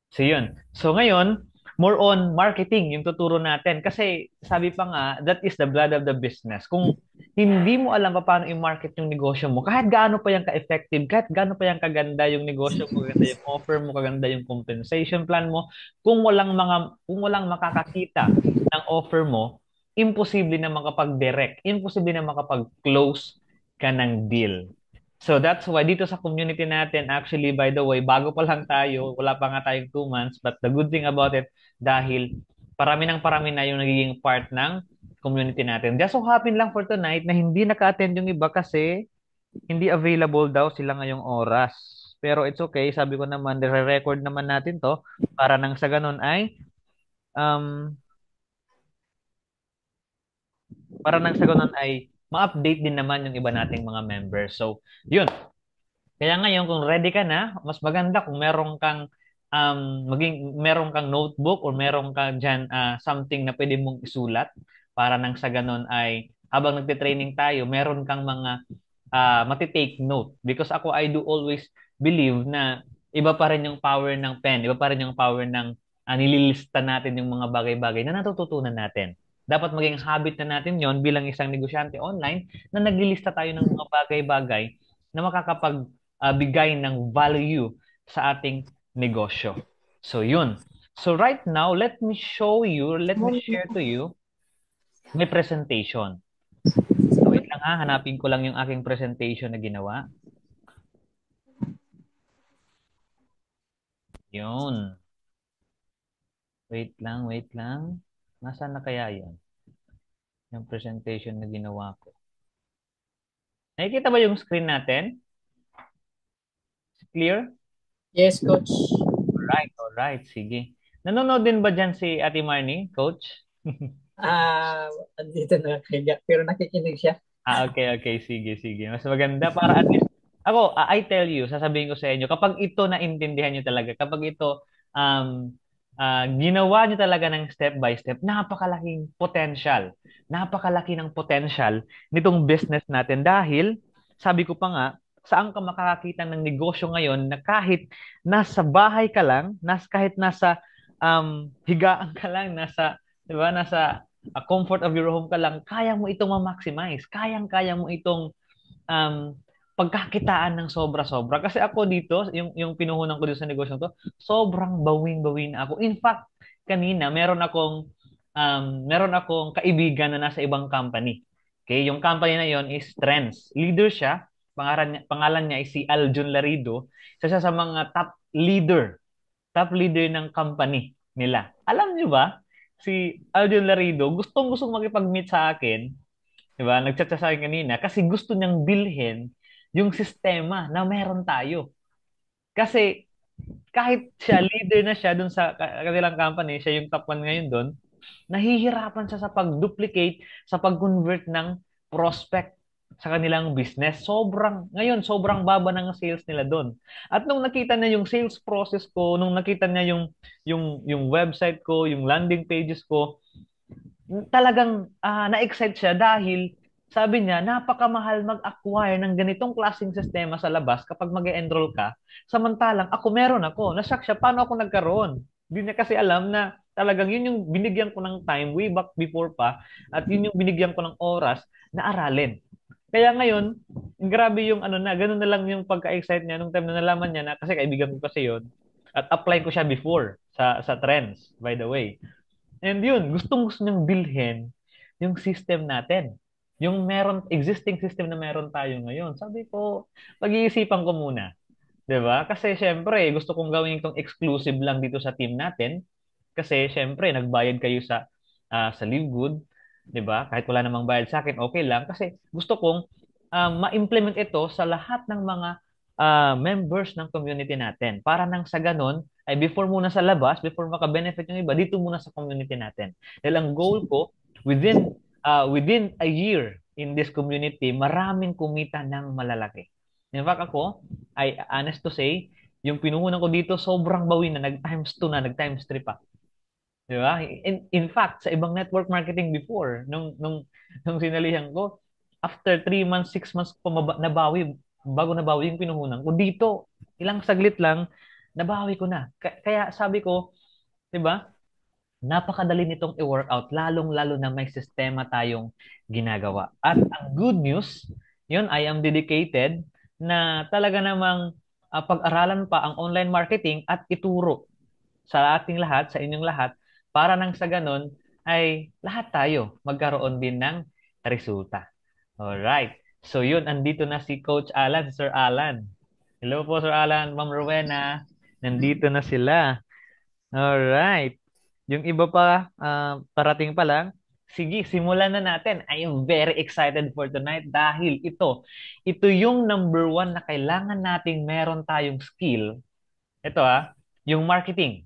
So yun. So ngayon, more on marketing yung tuturo natin. Kasi sabi pa nga, that is the blood of the business. Kung hindi mo alam pa paano i-market yung negosyo mo, kahit gaano pa yan ka-effective, kahit gaano pa yan kaganda yung negosyo mo, kaganda yung offer mo, kaganda yung compensation plan mo, kung walang makakakita ng offer mo, imposible na makapag-direct, imposible na makapag-close ka ng deal. So that's why dito sa community natin, actually, by the way, bago pa lang tayo, wala pa nga tayong 2 months, but the good thing about it, dahil parami na yung nagiging part ng community natin. Just so happen lang for tonight na hindi naka-attend yung iba kasi hindi available daw sila ngayong oras. Pero it's okay, sabi ko naman, nire-record naman natin to para nang sa ganun ay um, ma-update din naman yung iba nating mga members. So, yun. Kaya ngayon, kung ready ka na, mas maganda kung meron kang notebook or meron kang dyan something na pwede mong isulat para nang sa ganun ay habang nagte-training tayo, meron kang mga matitake note. Because ako, I do always believe na iba pa rin yung power ng pen, iba pa rin yung power ng nililista natin yung mga bagay-bagay na natututunan natin. Dapat maging habit na natin yon bilang isang negosyante online na naglilista tayo ng mga bagay-bagay na makakapag bigay ng value sa ating negosyo. So, yun. So, right now, let me share to you my presentation. So, wait lang ha, hanapin ko lang yung aking presentation na ginawa. Yun. Wait lang. Nasaan na kaya yun? Yung presentation na ginawa ko. Nakikita ba yung screen natin? Clear? Yes, coach. Alright. Sige. Nanonood din ba dyan si Ate Marnie, coach? Andito na kaya, pero nakikinig siya. Okay. Sige. Mas maganda para at least, ako, I tell you, sasabihin ko sa inyo, kapag ito naintindihan nyo talaga, kapag ito ginawa nyo talaga ng step by step, napakalaking potential. Napakalaki ng potential nitong business natin dahil, sabi ko pa nga, saan ka makakakita ng negosyo ngayon na kahit nasa bahay ka lang, kahit nasa higaan ka lang, di ba, nasa comfort of your home ka lang, kaya mo itong ma-maximize. Kayang-kaya mo itong um, pagkakitaan ng sobra-sobra. Kasi ako dito, yung pinuhunan ko dito sa negosyo to, sobrang bawing-bawin na ako. In fact, kanina, meron akong kaibigan na nasa ibang company. Okay, yung company na yon is Trends. Leader siya. Pangalan niya is si Aljun Larido. Isa siya sa mga top leader ng company nila. Alam niyo ba, si Aljon Larido, gustong-gustong makipag-meet sa akin, 'di ba? Nag-chat siya sa akin kanina kasi gusto niyang bilhin yung sistema na meron tayo. Kasi kahit siya leader na siya dun sa kanilang company, siya yung top one ngayon dun, nahihirapan siya sa pag-duplicate, sa pag-convert ng prospect sa kanilang business. Sobrang baba ng sales nila doon. At nung nakita niya yung sales process ko, nung nakita niya yung website ko, yung landing pages ko, talagang na-excite siya dahil sabi niya, napakamahal mag-acquire ng ganitong klaseng sistema sa labas kapag mag-enroll ka. Samantalang ako meron ako. Nashock siya, paano ako nagkaroon? Hindi niya kasi alam na talagang yun yung binigyan ko ng time way back before pa at yun yung binigyan ko ng oras na aralin. Kaya ngayon, grabe yung ano na, ganun na lang yung pagka-excite niya nung time na nalaman niya na kasi kaibigan ko kasi yun. At apply ko siya before sa trends, by the way. And yun, gustong-gusto niyang bilhin yung system natin. Yung existing system na meron tayo ngayon. Sabi ko, pag-iisipan ko muna. 'Di ba? Kasi syempre, gusto kong gawin itong exclusive lang dito sa team natin. Kasi syempre, nagbayad kayo sa Livegood. 'Di ba? Kahit wala namang bayad sa akin, okay lang. Kasi gusto kong ma-implement ito sa lahat ng mga members ng community natin. Para nang sa ganun, ay before muna sa labas, before maka-benefit yung iba, dito muna sa community natin. Dahil ang goal ko, within a year in this community, maraming kumita ng malalaki. In fact, ako, I honest to say, yung pinuhunan ko dito, sobrang bawi na, nag-times 2 na, nag-times 3 pa. Di ba? In fact, sa ibang network marketing before, nung sinalihan ko, after 3 months, 6 months pa nabawi, bago nabawi yung pinuhunan ko. Dito, ilang saglit lang, nabawi ko na. Kaya sabi ko, 'di ba? Napakadali nitong i-workout, lalong-lalo na may sistema tayong ginagawa. At ang good news, yun, I am dedicated na talaga namang pag-aralan pa ang online marketing at ituro sa ating lahat, sa inyong lahat, para nang sa ganun ay lahat tayo magkaroon din ng resulta. Alright. So yun, andito na si Coach Alan, si Sir Alan. Hello po, Sir Alan, Ma'am Rowena. Nandito na sila. Alright. Yung iba pa, parating pa lang. Sige, simulan na natin. I am very excited for tonight dahil ito yung number one na kailangan nating meron tayong skill. Ito yung marketing.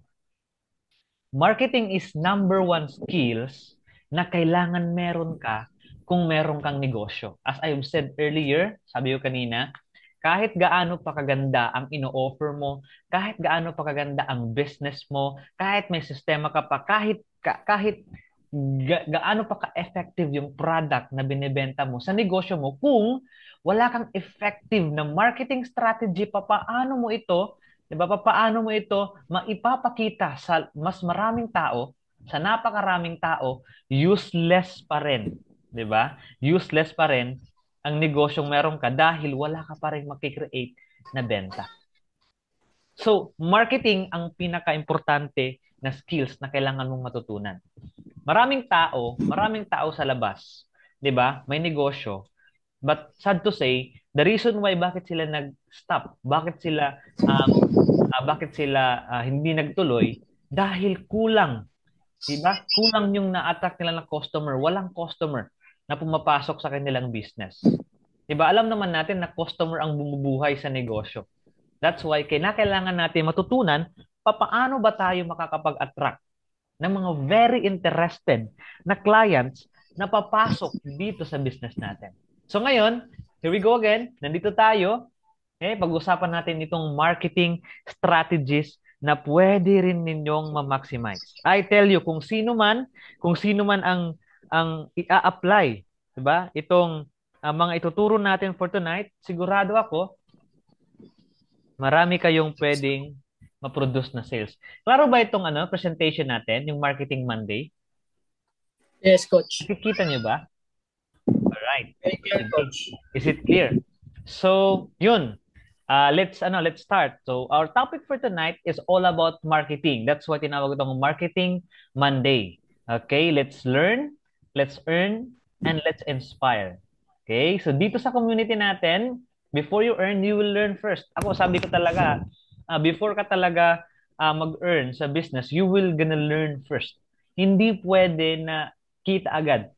Marketing is number one skills na kailangan meron ka kung meron kang negosyo. As I have said earlier, sabi ko kanina, kahit gaano pa kaganda ang ino-offer mo, kahit gaano pa kaganda ang business mo, kahit may sistema ka pa, kahit gaano pa ka-effective yung product na binebenta mo sa negosyo mo, kung wala kang effective na marketing strategy, paano mo ito, 'di ba? Paano mo ito maipapakita sa mas maraming tao, sa napakaraming tao, useless pa rin, 'di ba? Useless pa rin ang negosyong meron ka dahil wala ka pa rin makikreate na benta. So, marketing ang pinaka-importante na skills na kailangan mong matutunan. Maraming tao sa labas, 'di ba? May negosyo. But sad to say, the reason why bakit sila nag-stop, bakit sila hindi nagtuloy dahil kulang, 'di ba? Kulang yung na-attract nila ng customer, walang customer na pumapasok sa kanilang business. 'Di ba? Alam naman natin na customer ang bumubuhay sa negosyo. That's why kailangan natin matutunan paano ba tayo makakapag-attract ng mga very interested na clients na papasok dito sa business natin. So ngayon, here we go again. Nandito tayo. Pag-usapan natin itong marketing strategies na pwede rin ninyong ma-maximize. I tell you, kung sino man ang i-apply, 'di ba? Itong mga ituturo natin for tonight, sigurado ako marami kayong pwedeng ma-produce na sales. Klaro ba itong presentation natin, yung Marketing Monday? Yes, Coach. Nakikita niyo ba? Alright. Very clear, Sige. Coach. Is it clear? So, yun. Let's start. So, our topic for tonight is all about marketing. That's why tinawag itong Marketing Monday. Okay, let's learn, let's earn, and let's inspire. Okay, so dito sa community natin, before you earn, you will learn first. Ako, sabi ko talaga, before ka talaga mag-earn sa business, you will gonna learn first. Hindi pwede na kita agad.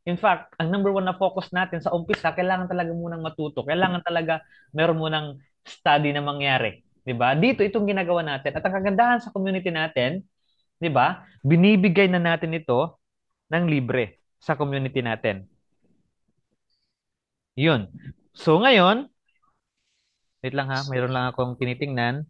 In fact, ang number one na focus natin sa umpisa, kailangan talaga munang matuto. Kailangan talaga meron munang study na mangyari. 'Di ba? Dito itong ginagawa natin. At ang kagandahan sa community natin, 'di ba? Binibigay na natin ito ng libre sa community natin. 'Yun. So ngayon, wait lang mayroon lang akong tinitingnan.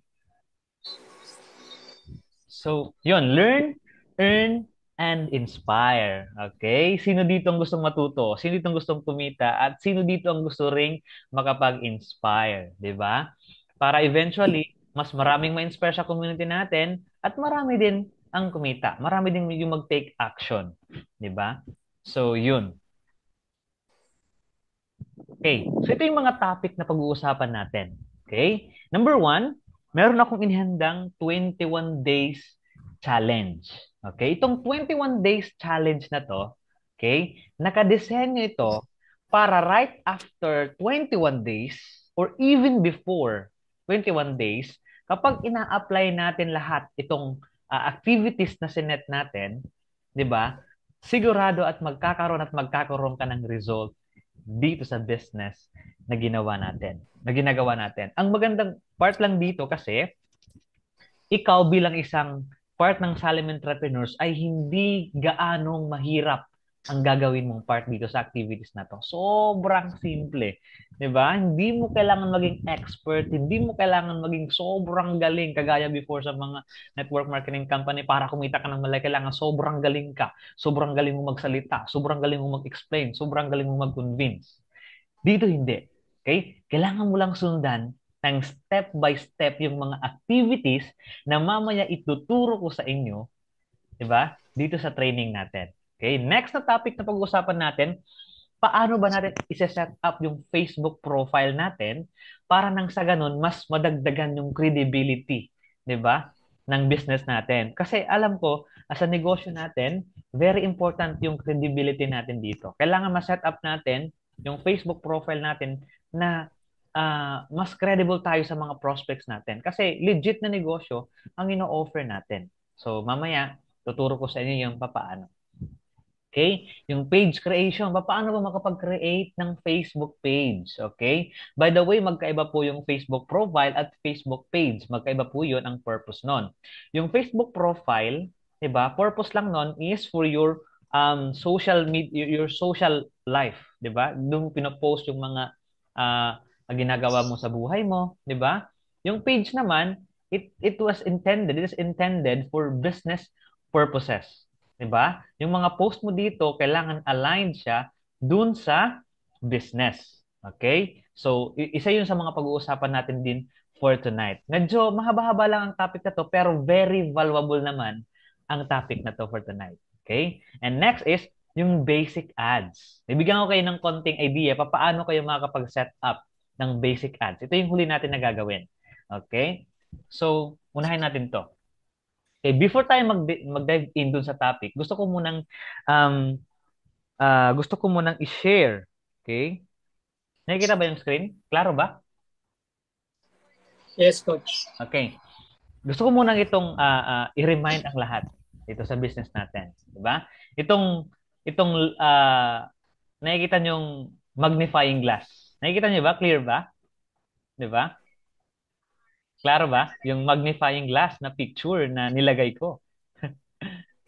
So, 'yun, learn, earn, and inspire. Okay? Sino dito ang gustong matuto? Sino dito ang gustong kumita? At sino dito ang gusto ring makapag-inspire? 'Di ba? Para eventually, mas maraming ma-inspire sa community natin at marami din ang kumita. Marami din yung mag-take action. 'Di ba? So, yun. Okay. So, ito yung mga topic na pag-uusapan natin. Okay? Number one, meron akong inihandang 21 days challenge. Okay? Itong 21 days challenge na to, okay, nakadesenyo ito para right after 21 days or even before 21 days, kapag ina-apply natin lahat itong activities na sinet natin, 'di ba? Sigurado at magkakaroon ka ng result dito sa business na ginagawa natin. Ang magandang part lang dito kasi ikaw bilang isang part ng Salim Entrepreneurs ay hindi gaanong mahirap ang gagawin mong part dito sa activities na to. Sobrang simple. 'Di ba? Hindi mo kailangan maging expert, hindi mo kailangan maging sobrang galing kagaya before sa mga network marketing company para kumita ka ng malaki. Kailangan sobrang galing ka, sobrang galing mo magsalita, sobrang galing mo mag-explain, sobrang galing mo mag-convince. Dito hindi. Okay? Kailangan mo lang sundan ng step by step yung mga activities na mamaya ituturo ko sa inyo, 'di ba? Dito sa training natin. Okay, next na topic na pag-uusapan natin, paano ba natin i-set up yung Facebook profile natin para nang sa ganun mas madagdagan yung credibility, 'di ba? Ng business natin. Kasi alam ko, as a negosyo natin, very important yung credibility natin dito. Kailangan ma-set up natin yung Facebook profile natin na mas credible tayo sa mga prospects natin. Kasi legit na negosyo ang ino-offer natin. So, mamaya, tuturo ko sa inyo yung papaano. Okay? Yung page creation, paano ba makapag-create ng Facebook page? Okay? By the way, magkaiba po yung Facebook profile at Facebook page. Magkaiba po yun ang purpose nun. Yung Facebook profile, 'di ba? Purpose lang nun is for your social media, your social life, 'di ba? Doon pinopost yung mga ginagawa mo sa buhay mo, 'di ba? Yung page naman, it is intended for business purposes. 'Di ba? Yung mga post mo dito, kailangan aligned siya dun sa business. Okay? So, isa yun sa mga pag-uusapan natin din for tonight. Medyo mahaba-haba lang ang topic na to, pero very valuable naman ang topic na to for tonight. Okay? And next is yung basic ads. Bibigyan ko kayo ng konting idea paano kayo makakapag-set up ng basic ads. Ito yung huli natin na gagawin. Okay? So, unahin natin to. Okay, before tayo mag-dive in dun sa topic, um, gusto ko munang i-share. Okay? Nakikita ba yung screen? Klaro ba? Yes, coach. Okay. Gusto ko munang i-remind ang lahat dito sa business natin, 'di ba? Itong nakikita niyo yung magnifying glass. Nakikita niyo ba? Clear ba? 'Di ba? Klaro ba? Yung magnifying glass na picture na nilagay ko.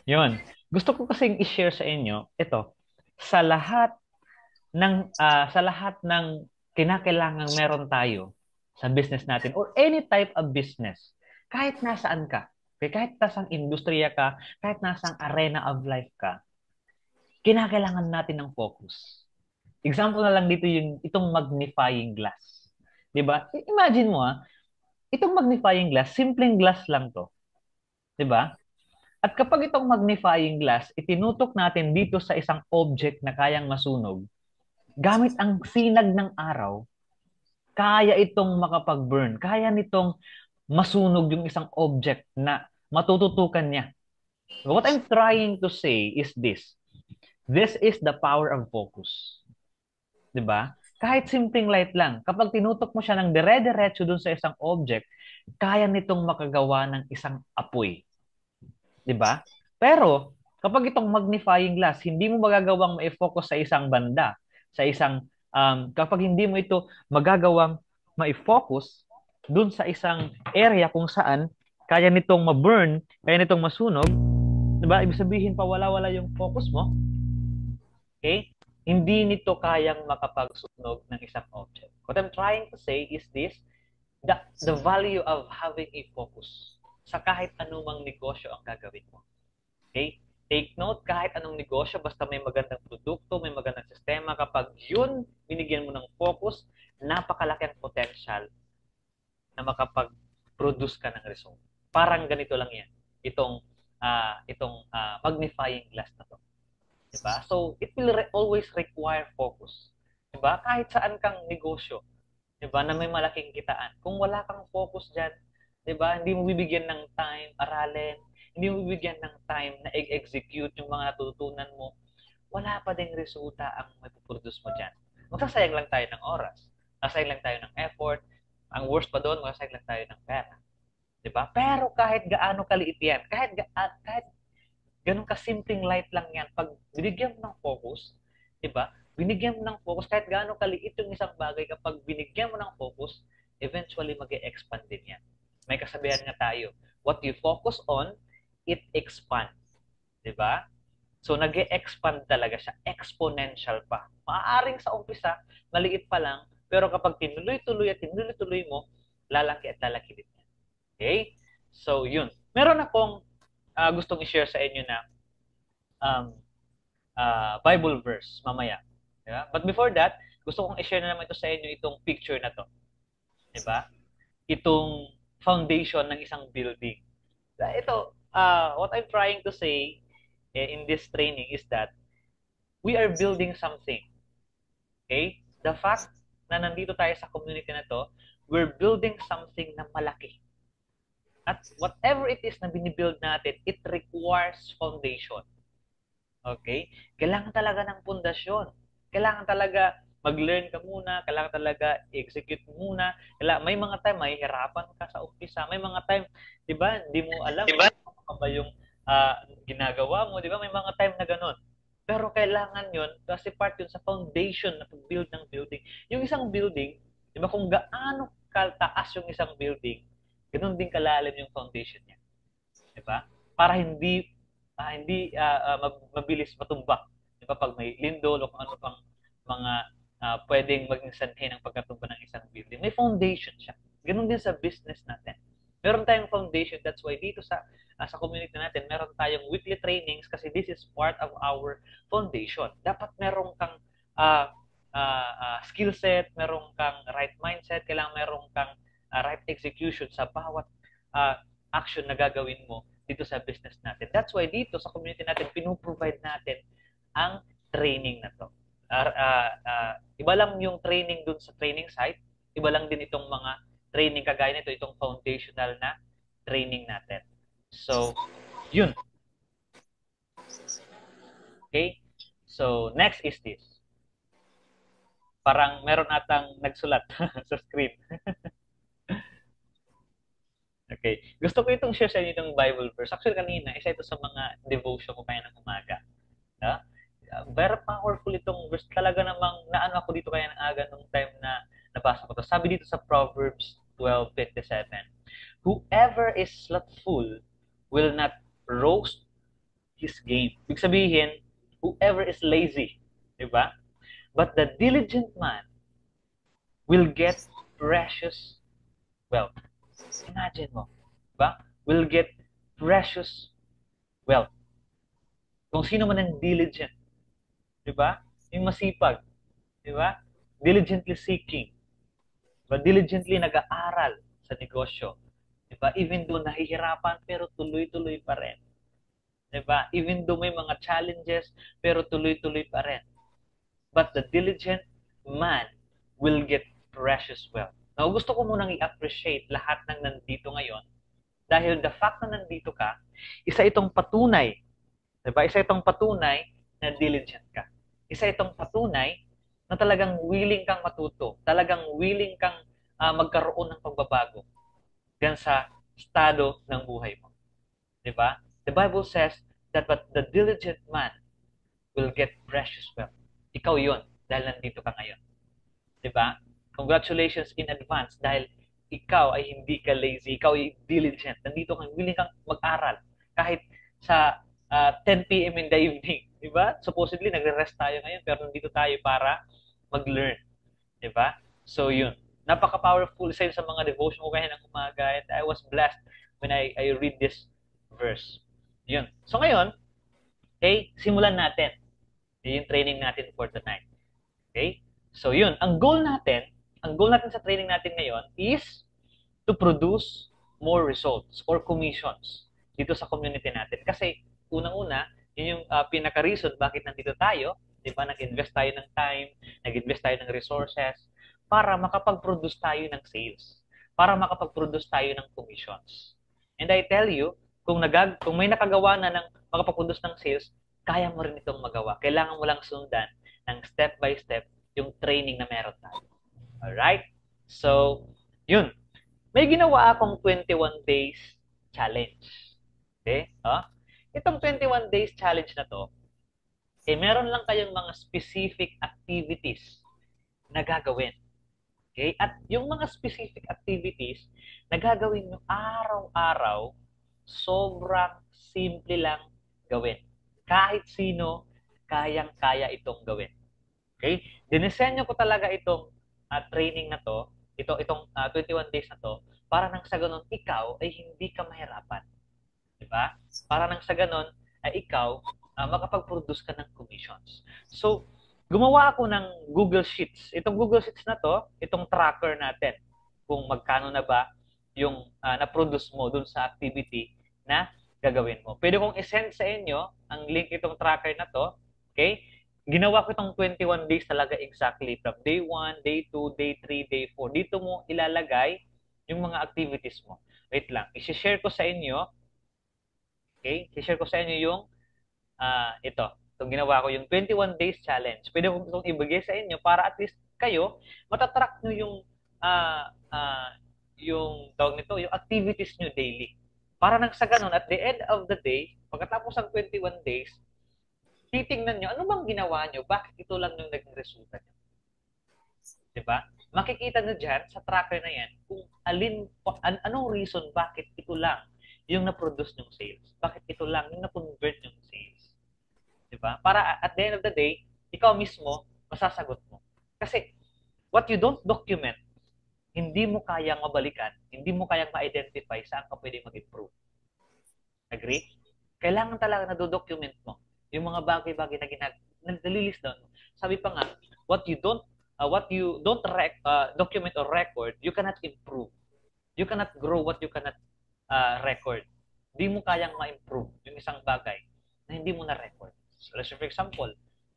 Yun. Gusto ko kasing i-share sa inyo ito sa lahat ng kinakailangang meron tayo sa business natin or any type of business, kahit nasaan ka, okay, kahit nasang industriya ka, kahit nasang arena of life ka, kinakailangan natin ng focus. Example na lang dito yung itong magnifying glass. 'Di ba? Imagine mo itong magnifying glass, simpleng glass lang 'to, 'di ba? At kapag itong magnifying glass, itinutok natin dito sa isang object na kayang masunog, gamit ang sinag ng araw, kaya itong makapag-burn. Kaya nitong masunog yung isang object na matututukan niya. What I'm trying to say is this. This is the power of focus. 'Di ba? Kahit simpleng light lang, kapag tinutok mo siya ng dire-diretso dun sa isang object, kaya nitong makagawa ng isang apoy. 'Di ba? Pero kapag itong magnifying glass, hindi mo magagawang ma-focus sa isang banda, sa isang kapag hindi mo ito magagawang ma-focus dun sa isang area kung saan kaya nitong ma-burn, kaya nitong masunog, 'di ba? Ibig sabihin pawala-wala yung focus mo, okay? Hindi nito kayang makapagsunog ng isang object. What I'm trying to say is this, the value of having a focus sa kahit anumang negosyo ang gagawin mo. Okay? Take note, kahit anong negosyo, basta may magandang produkto, may magandang sistema, kapag yun binigyan mo ng focus, napakalaki ang potential na makapag-produce ka ng result. Parang ganito lang yan. Itong magnifying glass na to. Diba? So, it will always require focus. Diba? Kahit saan kang negosyo, diba, na may malaking kitaan. Kung wala kang focus dyan, diba, hindi mo bibigyan ng time, aralin, hindi mo bibigyan ng time na execute yung mga natutunan mo, wala pa ding resulta ang mapuproduce mo dyan. Magsasayang lang tayo ng oras. Magsasayang lang tayo ng effort. Ang worst pa doon, magsasayang lang tayo ng pera. Diba? Pero kahit gaano kaliit yan, kahit ganun kasimpleng light lang yan, pag binigyan mo ng focus, diba? Binigyan mo ng focus, kahit gaano kaliit yung isang bagay, kapag binigyan mo ng focus, eventually mag-e-expand din yan. May kasabihan nga tayo, what you focus on, it expands. Diba? So, nag-e-expand talaga siya, exponential pa. Maaaring sa umpisa, maliit pa lang, pero kapag tinuloy-tuloy mo, lalaki at lalaki din yan. Okay? So, yun. Meron akong gustong i-share sa inyo na um, Bible verse mamaya. Diba? But before that, gusto kong i-share na naman ito sa inyo itong picture na to. Diba? itong foundation ng isang building. Ito, what I'm trying to say in this training is that we are building something. Okay? The fact na nandito tayo sa community na to, we're building something na malaki. At whatever it is na binibuild natin, it requires foundation. Okay? Kailangan talaga ng pundasyon. Kailangan talaga mag-learn ka muna, kailangan talaga execute muna. May mga time mahihirapan ka sa umpisa. May mga time, 'di ba, hindi mo alam ano ba yung ginagawa mo, 'di ba? May mga time na ganun. Pero kailangan 'yon kasi part 'yun sa foundation na pag-build ng building. Yung isang building, 'di ba, kung gaano kataas yung isang building, ganoon din kalalim yung foundation niya. 'Di ba? Para hindi mabilis matumbak. 'Di ba? Pag may lindol o kung ano pang mga pwedeng maging sanhi ng pagkatumba ng isang building, may foundation siya. Ganun din sa business natin. Meron tayong foundation. That's why dito sa community natin, meron tayong weekly trainings kasi this is part of our foundation. Dapat meron kang skill set, meron kang right mindset, kailangan meron kang right execution sa bawat action na gagawin mo dito sa business natin. That's why dito sa community natin, pinuprovide natin ang training na to. Iba lang yung training dun sa training site, iba lang din itong mga training kagaya nito, itong foundational na training natin. So, yun. Okay? So, next is this. Parang meron atang nagsulat sa screen. Okay. Gusto ko itong share sa inyo itong Bible verse. Actually, kanina, isa ito sa mga devotion ko kaya ng umaga. Yeah? Very powerful itong verse. Talaga namang naano ako dito kaya ng aga nung time na nabasa ko to. Sabi dito sa Proverbs 12:57, whoever is slothful will not roast his game. Ibig sabihin, whoever is lazy, di ba? But the diligent man will get precious wealth. Imagine mo, ba? Will get precious wealth. Kung sino man ang diligent, di ba? Yung masipag, di ba? Diligently seeking, diba? Diligently nag-aaral sa negosyo, di ba? Even though nahihirapan, pero tuloy-tuloy pa rin. Di ba? Even though may mga challenges, pero tuloy-tuloy pa rin. But the diligent man will get precious wealth. Now, gusto ko munang i-appreciate lahat ng nandito ngayon dahil the fact na nandito ka, isa itong patunay, diba? Isa itong patunay na diligent ka. Isa itong patunay na talagang willing kang matuto, talagang willing kang magkaroon ng pagbabago gan sa estado ng buhay mo. Diba? The Bible says that but the diligent man will get precious wealth. Ikaw yon dahil nandito ka ngayon. Diba? Congratulations in advance dahil ikaw ay hindi ka lazy, ikaw ay diligent. Nandito kang willing kang mag-aral kahit sa 10 p.m. in the evening. Diba? Supposedly, nagre-rest tayo ngayon pero nandito tayo para mag-learn. Diba? So, yun. Napaka-powerful isa sa mga devotion ko kaya ng umaga and I was blessed when I read this verse. Yun. So, ngayon, okay, simulan natin. Yun yung training natin for tonight. Okay? So, yun. Ang goal natin sa training natin ngayon is to produce more results or commissions dito sa community natin. Kasi, unang-una, yun yung pinaka-reason bakit nandito tayo. Di ba? Nag-invest tayo ng time, nag-invest tayo ng resources para makapag-produce tayo ng sales. Para makapag-produce tayo ng commissions. And I tell you, kung may nakagawa na ng makapag-produce ng sales, kaya mo rin itong magawa. Kailangan mo lang sundan ng step by step yung training na meron tayo. Alright? So, yun. May ginawa akong 21 days challenge. Okay? Itong 21 days challenge na to, meron lang kayong mga specific activities na gagawin. Okay? At yung mga specific activities na gagawin nyo araw-araw, sobrang simple lang gawin. Kahit sino, kayang-kaya itong gawin. Okay? Dinisenyo ko talaga itong training na to, itong 21 days na to, para nang sa ganun, ikaw ay hindi ka mahirapan. Diba? Para nang sa ganun, ay ikaw makapag-produce ka ng commissions. So, gumawa ako ng Google Sheets. Itong Google Sheets na to, itong tracker natin, kung magkano na ba na-produce mo dun sa activity na gagawin mo. Pwede kong i-send sa inyo ang link itong tracker na to. Okay? Ginawa ko itong 21 days talaga exactly from day 1, day 2, day 3, day 4. Dito mo ilalagay yung mga activities mo. Wait lang. I-share ko sa inyo. Okay? I-share ko sa inyo yung ito. Itong ginawa ko, yung 21 days challenge. Pwede ko itong ibigay sa inyo para at least kayo, matatrack nyo yung tawag nito, yung activities nyo daily. Para nang sa ganun, at the end of the day, pagkatapos ng 21 days, titingnan nyo, ano bang ginawa nyo? Bakit ito lang yung naging resulta nyo? Diba? Makikita nyo dyan sa tracker na yan kung anong reason bakit ito lang yung na-produce ng sales. Bakit ito lang yung na-convert ng sales. Diba? Para at the end of the day, ikaw mismo, masasagot mo. Kasi, what you don't document, hindi mo kayang mabalikan, hindi mo kayang ma-identify saan ka pwede mag-improve. Agree? Kailangan talaga na do-document mo yung mga bagay-bagay na nalilist down. Sabi pa nga, what you don't document or record, you cannot improve. You cannot grow what you cannot record. Hindi mo kayang ma-improve yung isang bagay na hindi mo na-record. So, let's say for example,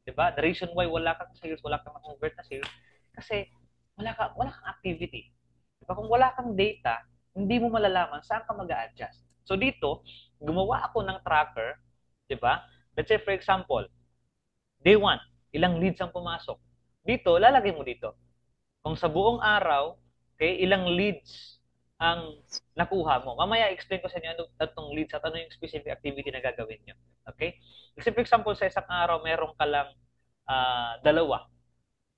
diba? The reason why wala kang sales, wala kang convert na sales, kasi wala kang activity. Diba? Kung wala kang data, hindi mo malalaman saan ka mag-a-adjust. So dito, gumawa ako ng tracker, diba? Let's say for example, day 1, ilang leads ang pumasok. Dito, lalagay mo dito. Kung sa buong araw, okay, ilang leads ang nakuha mo. Mamaya explain ko sa inyo itong leads at ano yung specific activity na gagawin nyo. Okay? Kasi for example, sa isang araw, meron ka lang dalawa.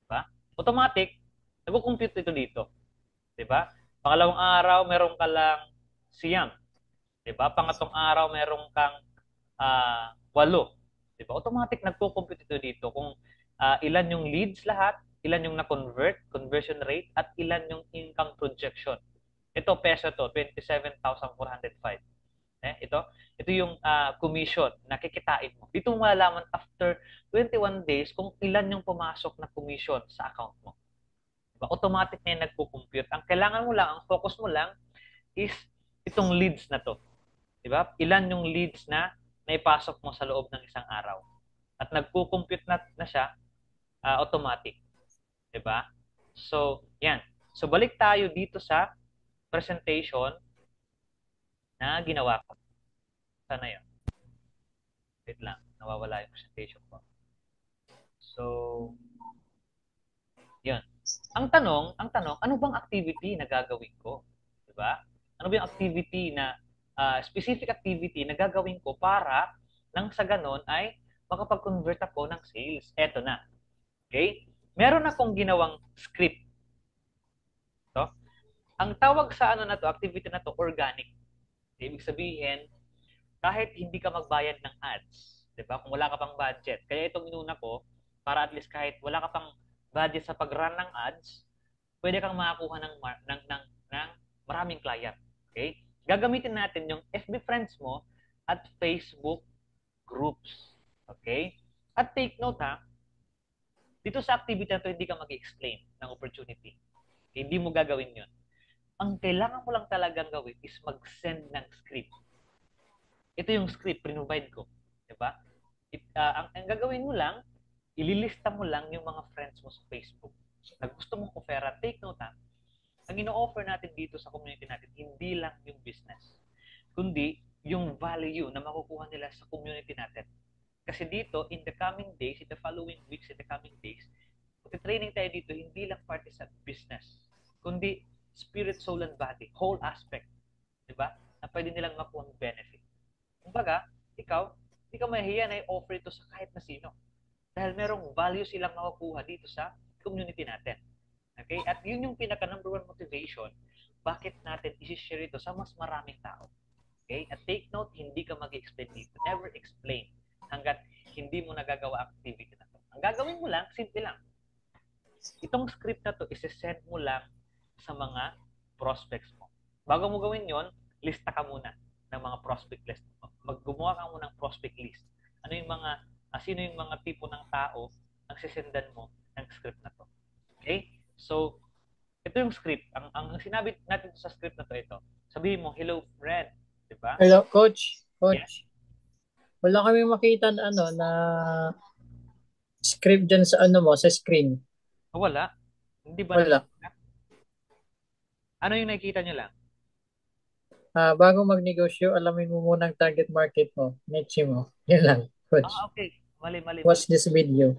Diba? Automatic, nag-compute ito dito. Diba? Pangalawang araw, meron ka lang siyam. Diba? Pangatong araw, meron kang 8. Diba? Automatic, nagko-compute ito dito kung ilan yung leads lahat, ilan yung na-convert, conversion rate, at ilan yung income projection. Ito, peso to, 27,405. Ito yung commission na kikitain mo. Dito mo malalaman after 21 days kung ilan yung pumasok na commission sa account mo. Diba? Automatic na yung nagpo-compute. Ang kailangan mo lang, ang focus mo lang is itong leads na to. Diba? Ilan yung leads na naipasok mo sa loob ng isang araw. At nagpo-compute na siya automatic. Diba? So, yan. So, balik tayo dito sa presentation na ginawa ko. Sana yun. Wait lang. Nawawala yung presentation ko. So, yun. Ang tanong, ano bang activity na gagawin ko? Diba? Ano ba yung activity na, specific activity na gagawin ko para nang sa ganon ay makapag-convert ako ng sales. Eto na. Okay? Meron akong ginawang script. So, ang tawag sa ano na to, activity na to, organic. Ibig sabihin, kahit hindi ka magbayad ng ads, 'di ba? Kung wala ka pang budget. Kaya itong inuna ko para at least kahit wala ka pang budget sa pag-run ng ads, pwede kang makakuha ng maraming client. Okay? Gagamitin natin yung FB friends mo at Facebook groups. Okay? At take note ha, dito sa activity na to, hindi ka mag-explain ng opportunity. Hindi mo gagawin yun. Ang kailangan mo lang talagang gawin is mag-send ng script. Ito yung script, provide ko. Diba? Ang gagawin mo lang, ililista mo lang yung mga friends mo sa Facebook. Na gusto mong offera, take note ha. Ang ino-offer natin dito sa community natin, hindi lang yung business, kundi yung value na makukuha nila sa community natin. Kasi dito, in the coming days, in the following weeks, in the coming days, training tayo dito, hindi lang parte sa business, kundi spirit, soul, and body, whole aspect. Diba? Na pwede nilang makuha ng benefit. Kumbaga, ikaw, hindi ka mahihiya na i-offer ito sa kahit na sino. Dahil merong value silang makukuha dito sa community natin. Okay? At yun yung pinaka number one motivation bakit natin isi-share ito sa mas maraming tao. Okay? At take note, hindi ka mag-explain dito. Never explain hanggat hindi mo nagagawa activity na to. Ang gagawin mo lang, simple lang. Itong script na to, isi-send mo lang sa mga prospects mo. Bago mo gawin yon, lista ka muna ng mga prospect list. Maggumawa ka muna ng prospect list. Sino yung mga tipo ng tao ang sisendan mo ng script na to. Okay? So, Ito yung script. Ang sinabi natin sa script na to, ito. Sabihin mo, hello friend. Di ba? Hello, coach. Yes. Coach, wala kami makita na script dyan sa sa screen. Wala. Hindi ba Wala. nakikita? Ano yung nakikita nyo lang? Bago magnegosyo, alamin mo muna ang target market mo, niche mo. Yun lang, coach. Okay. Mali, mali, mali. Watch this video.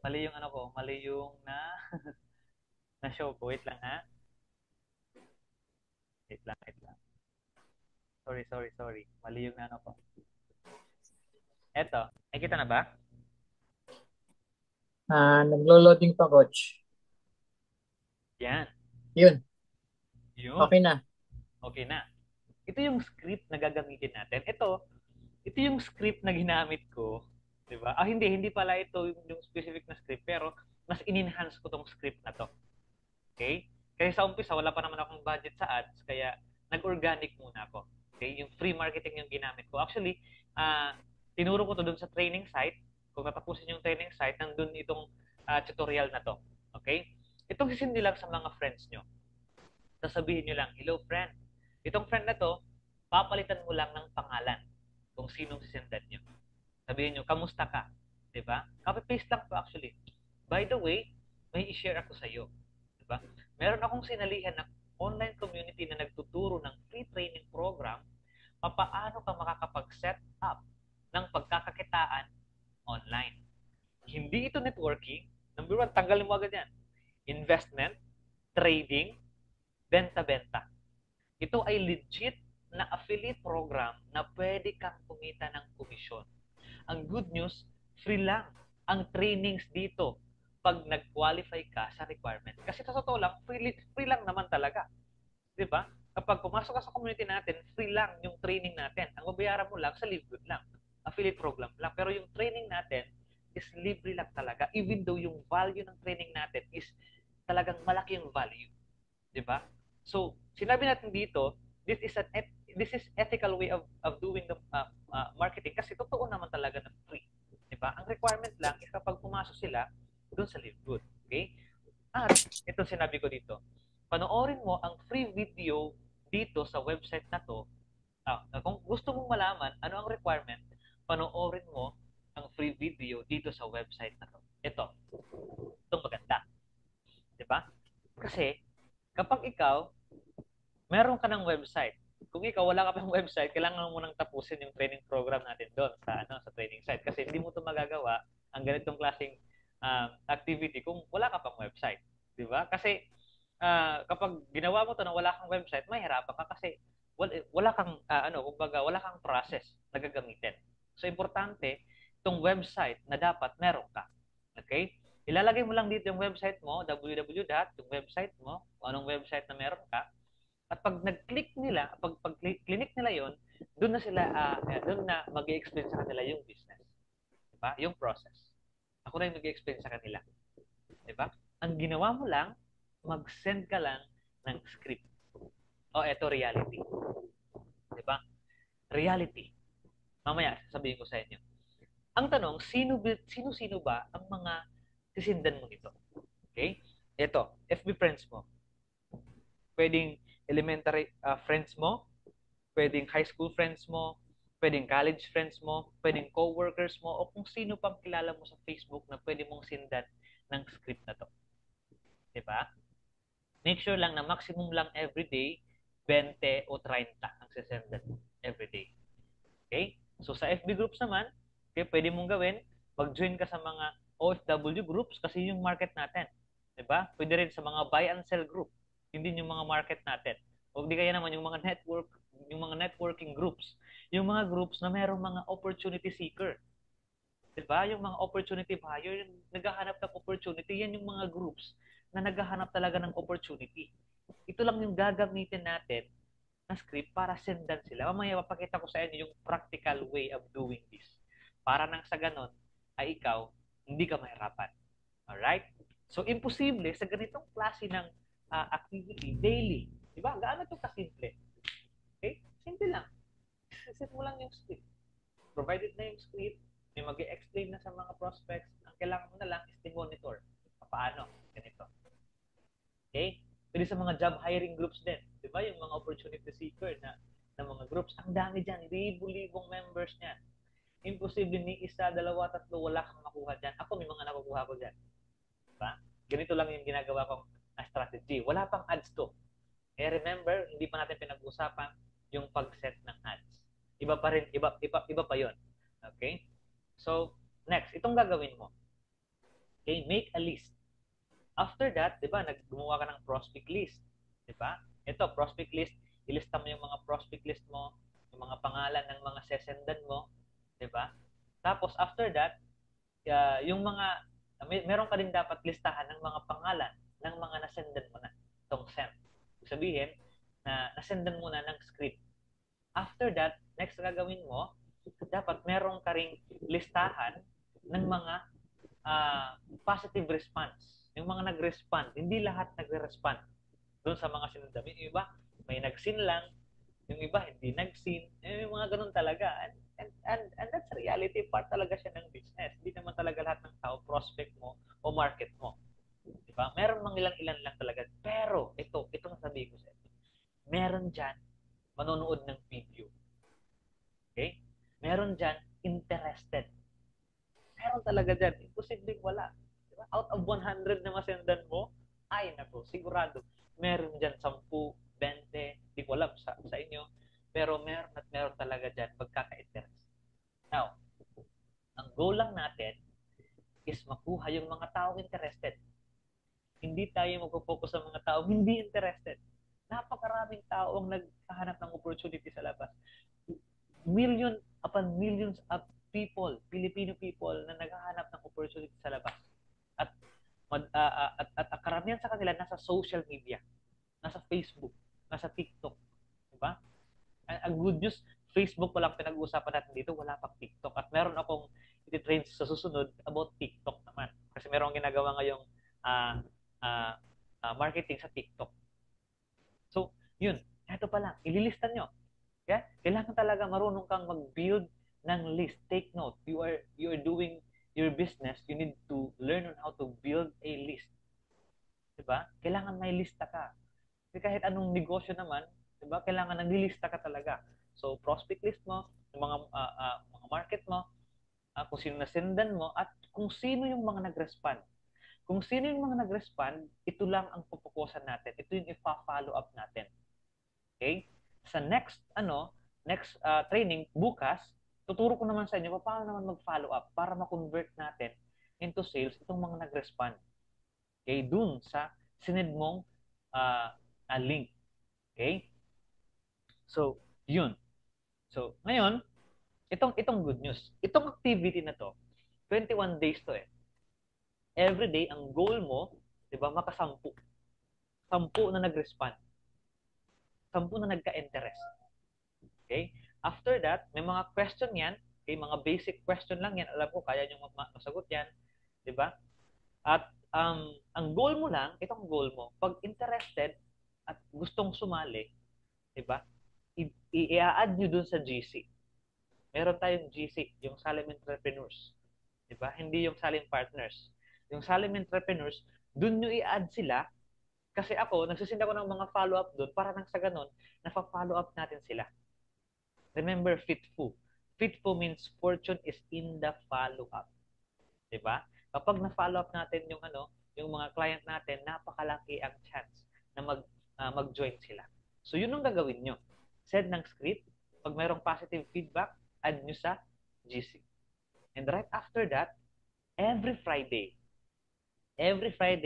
Mali yung ano ko. Mali yung na show ko. Wait lang ha. Wait lang, wait lang. Sorry, sorry, sorry. Mali yung ano ko. Eto. Nakikita na ba? Naglo-loading pa, coach. Yan. Yun, Yun. okay na. Okay na. Ito yung script na gagamitin natin. Ito yung script na ginamit ko. Di ba? Hindi pala ito yung specific na script, pero mas in-enhance ko tong script na to. Okay? Kasi sa umpisa, wala pa naman akong budget sa ads, kaya nag-organic muna ako. Okay? Yung free marketing yung ginamit ko. Actually, tinuro ko to dun sa training site. Kung natapusin yung training site, nandun itong tutorial na to. Okay? Itong sisindi lang sa mga friends nyo. Sasabihin nyo lang, hello friend. Itong friend na to, papalitan mo lang ng pangalan kung sinong sisendan nyo. Sabihin nyo, kamusta ka? Diba? Copy-paste lang po actually. By the way, may i-share ako sa iyo. Diba? Meron akong sinalihan ng online community na nagtuturo ng free training program papaano ka makakapag-set up ng pagkakakitaan online. Hindi ito networking. Number one, tanggalin mo agad yan. Investment, trading, benta-benta. Ito ay legit na affiliate program na pwede kang kumita ng komisyon. Ang good news, free lang ang trainings dito pag nag-qualify ka sa requirement. Kasi sa totoo lang, free lang naman talaga. Di ba? Kapag pumasok ka sa community natin, free lang yung training natin. Ang babayaran mo lang sa libre lang. Affiliate program lang. Pero yung training natin is libre lang talaga. Even though yung value ng training natin is talagang malaki yung value. Di ba? So, sinabi natin dito, this is ethical way of doing the marketing kasi totoo naman talaga na free. Di ba? Ang requirement lang is kapag pumasok sila doon sa Live Good. Okay? At ito sinabi ko dito, panoorin mo ang free video dito sa website na to. Kung gusto mong malaman ano ang requirement, panoorin mo ang free video dito sa website na to. Itong maganda. Di ba? Kasi, kapag ikaw, meron ka ng website. Kung ikaw wala ka pang website, kailangan mo nang tapusin yung training program natin doon sa training site kasi hindi mo 'to magagawa ang ganitong klaseng activity kung wala ka pang website, 'di ba? Kasi kapag ginawa mo 'to na wala kang website, mahirapan ka kasi wala kang kumbaga wala kang process na gagamitin. So importante itong website na dapat meron ka. Okay? Ilalagay mo lang dito yung website mo, www. Yung website mo, kung anong website na meron ka, at pag nag-click nila, pag clinic nila yon, doon na mag-explain sa kanila yung business. Diba? Yung process. Ako na yung mag-explain sa kanila. Diba? Ang ginawa mo lang, mag-send ka lang ng script. Eto reality. Diba? Reality. Mamaya, sasabihin ko sa inyo. Ang tanong, sino-sino ba ang mga sisindan mo nito? Okay? Ito, FB friends mo. Pwedeng elementary friends mo, pwedeng high school friends mo, pwedeng college friends mo, pwedeng co-workers mo, o kung sino pang kilala mo sa Facebook na pwede mong sindan ng script na to. Diba? Make sure lang na maximum lang everyday, 20 o 30 ang sisendan mo everyday. Okay? So sa FB groups naman, okay, pwede mong gawin, mag-join ka sa mga OFW groups kasi yung market natin. 'Di ba? Pwede rin sa mga buy and sell group. Hindi yung mga market natin. O di kaya naman yung mga networking groups. Yung mga groups na mayroong mga opportunity seeker. 'Di ba? Yung mga opportunity buyer, yung naghahanap ng opportunity, yan yung mga groups na naghahanap talaga ng opportunity. Ito lang yung gagamitin natin na script para sendan sila. Mamaya papakita ko sa inyo yung practical way of doing this. Para nang sa ganon, ay ikaw, hindi ka mahirapan. Alright? So, imposible sa ganitong klase ng activity, daily. Diba? Gaano ito kasimple? Okay? Simple lang. Set mo lang yung script. Provided na yung script, may mag explain na sa mga prospects, ang kailangan mo na lang is monitor. Paano? Ganito. Okay? Pwede sa mga job hiring groups din. Di ba? Yung mga opportunity seeker na mga groups. Ang dami dyan. Libo-libong members niyan. Imposible ni isa, dalawa, tatlo, wala kang makuha dyan. Ako may mga nakukuha ko dyan. Diba? Ganito lang yung ginagawa kong strategy. Wala pang ads to. Eh remember, hindi pa natin pinag-usapan yung pag-set ng ads. Iba pa rin, iba pa yon. Okay? So, next, itong gagawin mo. Okay, make a list. After that, 'di ba, gumawa ka ng prospect list, 'di ba? Ito, prospect list, ilista mo yung mga prospect list mo, yung mga pangalan ng mga sesendan mo, 'di ba? Tapos after that, yung mga meron ka din dapat listahan ng mga pangalan ng mga nasendan mo na tong send. Ibig sabihin na nasendan mo na ng script. After that, next na gagawin mo, dapat meron ka ring listahan ng mga positive response. Yung mga nag-respond, hindi lahat nagre-respond doon sa mga sinundan. Yung iba, may nag-sin lang, yung iba hindi nag-sin, yung mga ganun talaga. And that's reality, part talaga siya ng business. Hindi naman talaga lahat ng tao, prospect mo o market mo. Diba? Meron mga ilan-ilan lang talaga. Pero, ito sasabihin ko sa inyo. Meron dyan, manonood ng video. Okay? Meron dyan, interested. Meron talaga dyan. Imposibleng wala. Diba? Out of 100 na masendan mo, ay nako, sigurado. Meron dyan 10, 20, di ko alam sa inyo. Pero meron at meron talaga dyan pagkaka-interest. Now, ang goal lang natin is makuha yung mga taong interested. Hindi tayo magpo-focus sa mga taong hindi interested. Napakaraming tao ang naghahanap ng opportunity sa labas. Million upon millions of people, Filipino people na naghahanap ng opportunity sa labas. At at karamihan sa kanila nasa social media, nasa Facebook, nasa TikTok, di ba? Ang good news, Facebook pa lang pinag-uusapan natin dito, wala pang TikTok. At meron akong iti-train sa susunod about TikTok naman. Kasi meron ginagawa ngayong uh, uh, marketing sa TikTok. So, yun, ito pa lang, ililista nyo. Yeah? Kailangan talaga marunong kang mag-build ng list. Take note, you are doing your business, you need to learn on how to build a list. Diba? Kailangan may lista ka. Kasi kahit anong negosyo naman, diba? Kailangan naglilista ka talaga. So, prospect list mo, yung mga market mo, kung sino nasendan mo, at kung sino yung mga nag-respond. Kung sino yung mga nag-respond, ito lang ang pupukusan natin. Ito yung ipa-follow up natin. Okay? Sa next training, bukas, tuturo ko naman sa inyo paano naman mag-follow up para ma-convert natin into sales itong mga nag-respond. Okay? Dun sa sinend mong link. Okay? So, yun. So, ngayon, itong good news. Itong activity na to, 21 days to eh. Every day, ang goal mo, di ba, makasampu. 10 na nag-respond. 10 na nagka-interest. Okay? After that, may mga question yan. Okay? Mga basic question lang yan. Alam ko, kaya nyo masagot yan. Di ba? At ang goal mo lang, itong goal mo, pag interested at gustong sumali, di ba? I-add nyo dun sa GC. Meron tayong GC, yung Salim Entrepreneurs. Di ba? Hindi yung Salim Partners. Yung Salim Entrepreneurs, dun nyo i-add sila kasi ako, nagsisinda ko ng mga follow-up doon para nang sa ganun, nafa-follow up natin sila. Remember FITFU. FITFU means fortune is in the follow-up. Diba? Kapag na-follow up natin yung mga client natin, napakalaki ang chance na mag-join sila. So, yun ang gagawin nyo. Send ng script. Pag mayroong positive feedback, add nyo sa GC. And right after that, every Friday,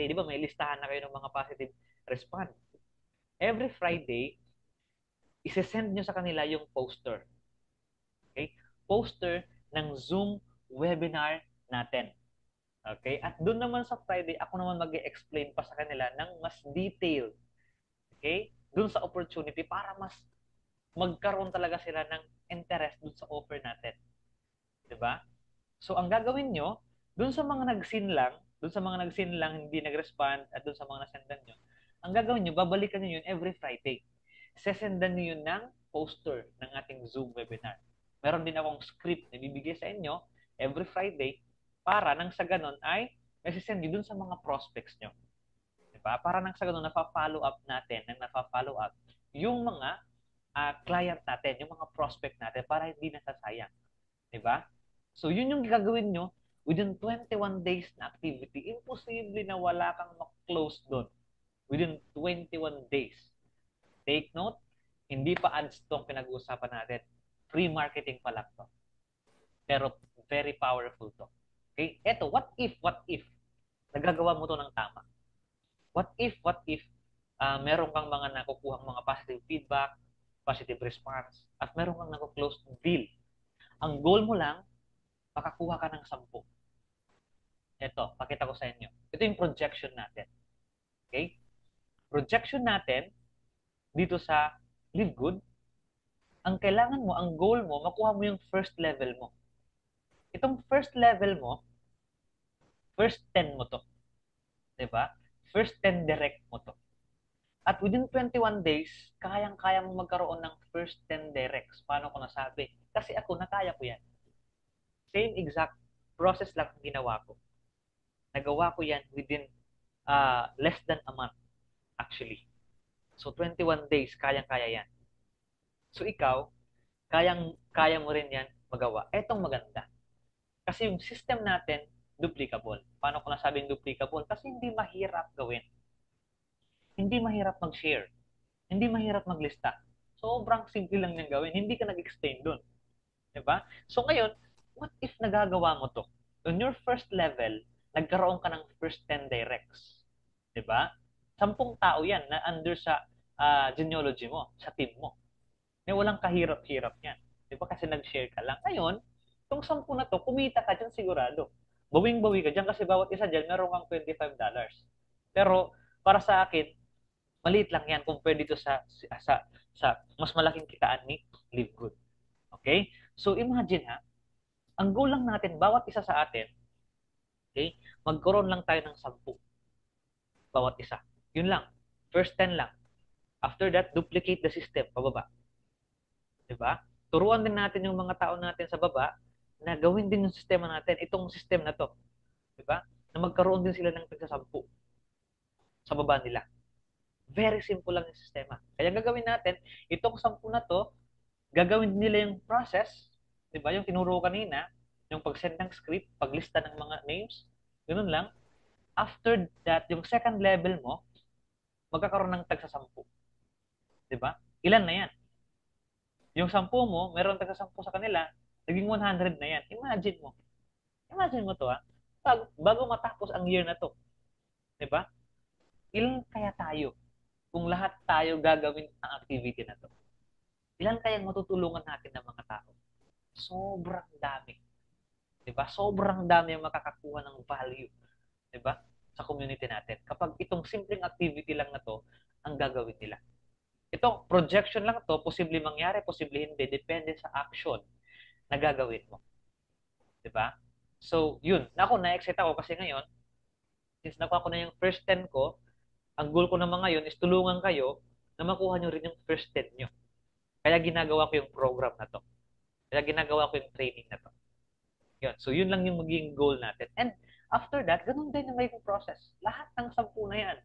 di ba may listahan na kayo ng mga positive response. Every Friday, isesend nyo sa kanila yung poster. Okay? Poster ng Zoom webinar natin. Okay? At doon naman sa Friday, ako naman mag-explain pa sa kanila ng mas detailed. Okay? Doon sa opportunity para mas magkaroon talaga sila ng interest doon sa offer natin. 'Di ba? So ang gagawin nyo, doon sa mga nag-sin lang, hindi nag-respond, at doon sa mga nasendan nyo, ang gagawin nyo, babalikan nyo yun every Friday. Sesendan nyo yun ng poster ng ating Zoom webinar. Meron din akong script na bibigay sa inyo every Friday para nang sa ganon ay masisend nyo dun sa mga prospects nyo. Diba? Para nang sa ganun, nafa-follow up natin, nafa-follow up yung mga client natin, yung mga prospect natin para hindi nasasayang. Diba? So, yun yung gagawin nyo within 21 days na activity. Imposible na wala kang ma-close doon within 21 days. Take note, hindi pa ads tong pinag-uusapan natin. Free marketing pa lang to. Pero very powerful to. Okay? Eto, what if, nagagawa mo to ng tama? What if, meron kang mga nakukuhang mga positive feedback, positive response, at meron kang naku-close deal. Ang goal mo lang, makakuha ka ng 10. Ito, pakita ko sa inyo. Ito yung projection natin. Okay? Projection natin dito sa Live Good, ang kailangan mo, ang goal mo, makuha mo yung first level mo. Itong first level mo, first 10 mo to. Diba? First 10 direct mo to. At within 21 days, kayang-kaya mo magkaroon ng first 10 directs. Paano ko nasabi? Kasi ako, nakaya ko yan. Same exact process lang ang ginawa ko. Nagawa ko yan within less than a month, actually. So, 21 days, kayang-kaya yan. So, ikaw, kaya mo rin yan magawa. Etong maganda. Kasi yung system natin, duplicable. Paano ko nasabing duplicable? Kasi hindi mahirap gawin. Hindi mahirap mag-share. Hindi mahirap maglista. Sobrang simple lang niyang gawin. Hindi ka nag-extend dun. Diba? So ngayon, what if nagagawa mo to? On your first level, nagkaroon ka ng first 10 directs. Diba? 10 tao yan na under sa genealogy mo, sa team mo. Walang kahirap-hirap yan. Diba? Kasi nag-share ka lang. Ngayon, itong 10 na to, kumita ka dyan sigurado. Bawing-bawi ka dyan kasi bawat isa dyan, meron kang $25. Pero, para sa akin, maliit lang yan compared dito sa mas malaking kitaan ni Live Good. Okay? So imagine ha, ang goal lang natin, bawat isa sa atin, okay, magkaroon lang tayo ng 10. Bawat isa. Yun lang. First 10 lang. After that, duplicate the system, pababa. Diba? Turuan din natin yung mga tao natin sa baba na gawin din yung sistema natin, itong system na to. Diba? Na magkaroon din sila ng tagsa-10 sa baba nila. Very simple lang yung sistema. Kaya gagawin natin, itong 10 na to, gagawin nila yung process, di ba? Yung tinuro kanina, yung pag-send ng script, paglista ng mga names, ganun lang. After that, yung second level mo, magkakaroon ng tagsa-10. Di ba? Ilan na yan? Yung 10 mo, meron tagsa-10 sa kanila, naging 100 na yan. Imagine mo. Imagine mo to ha. Bago matapos ang year na to. Di ba? Ilan kaya tayo kung lahat tayo gagawin ang activity na to? Ilan kayang matutulungan natin ng mga tao? Sobrang dami. 'Di ba? Sobrang dami ang makakakuha ng value, 'di ba? Sa community natin. Kapag itong simpleng activity lang na 'to ang gagawin nila. Ito, projection lang 'to, posible mangyari, posible hindi, depende sa action na gagawin mo, 'di ba? So, yun. Ako na-excite ako kasi ngayon, since nakuha ko na yung first 10 ko, ang goal ko naman ngayon is tulungan kayo na makuha nyo rin yung first 10 nyo. Kaya ginagawa ko yung program na to. Kaya ginagawa ko yung training na to. Yun. So, yun lang yung magiging goal natin. And after that, ganun din yung magiging process. Lahat ng 10 na yan.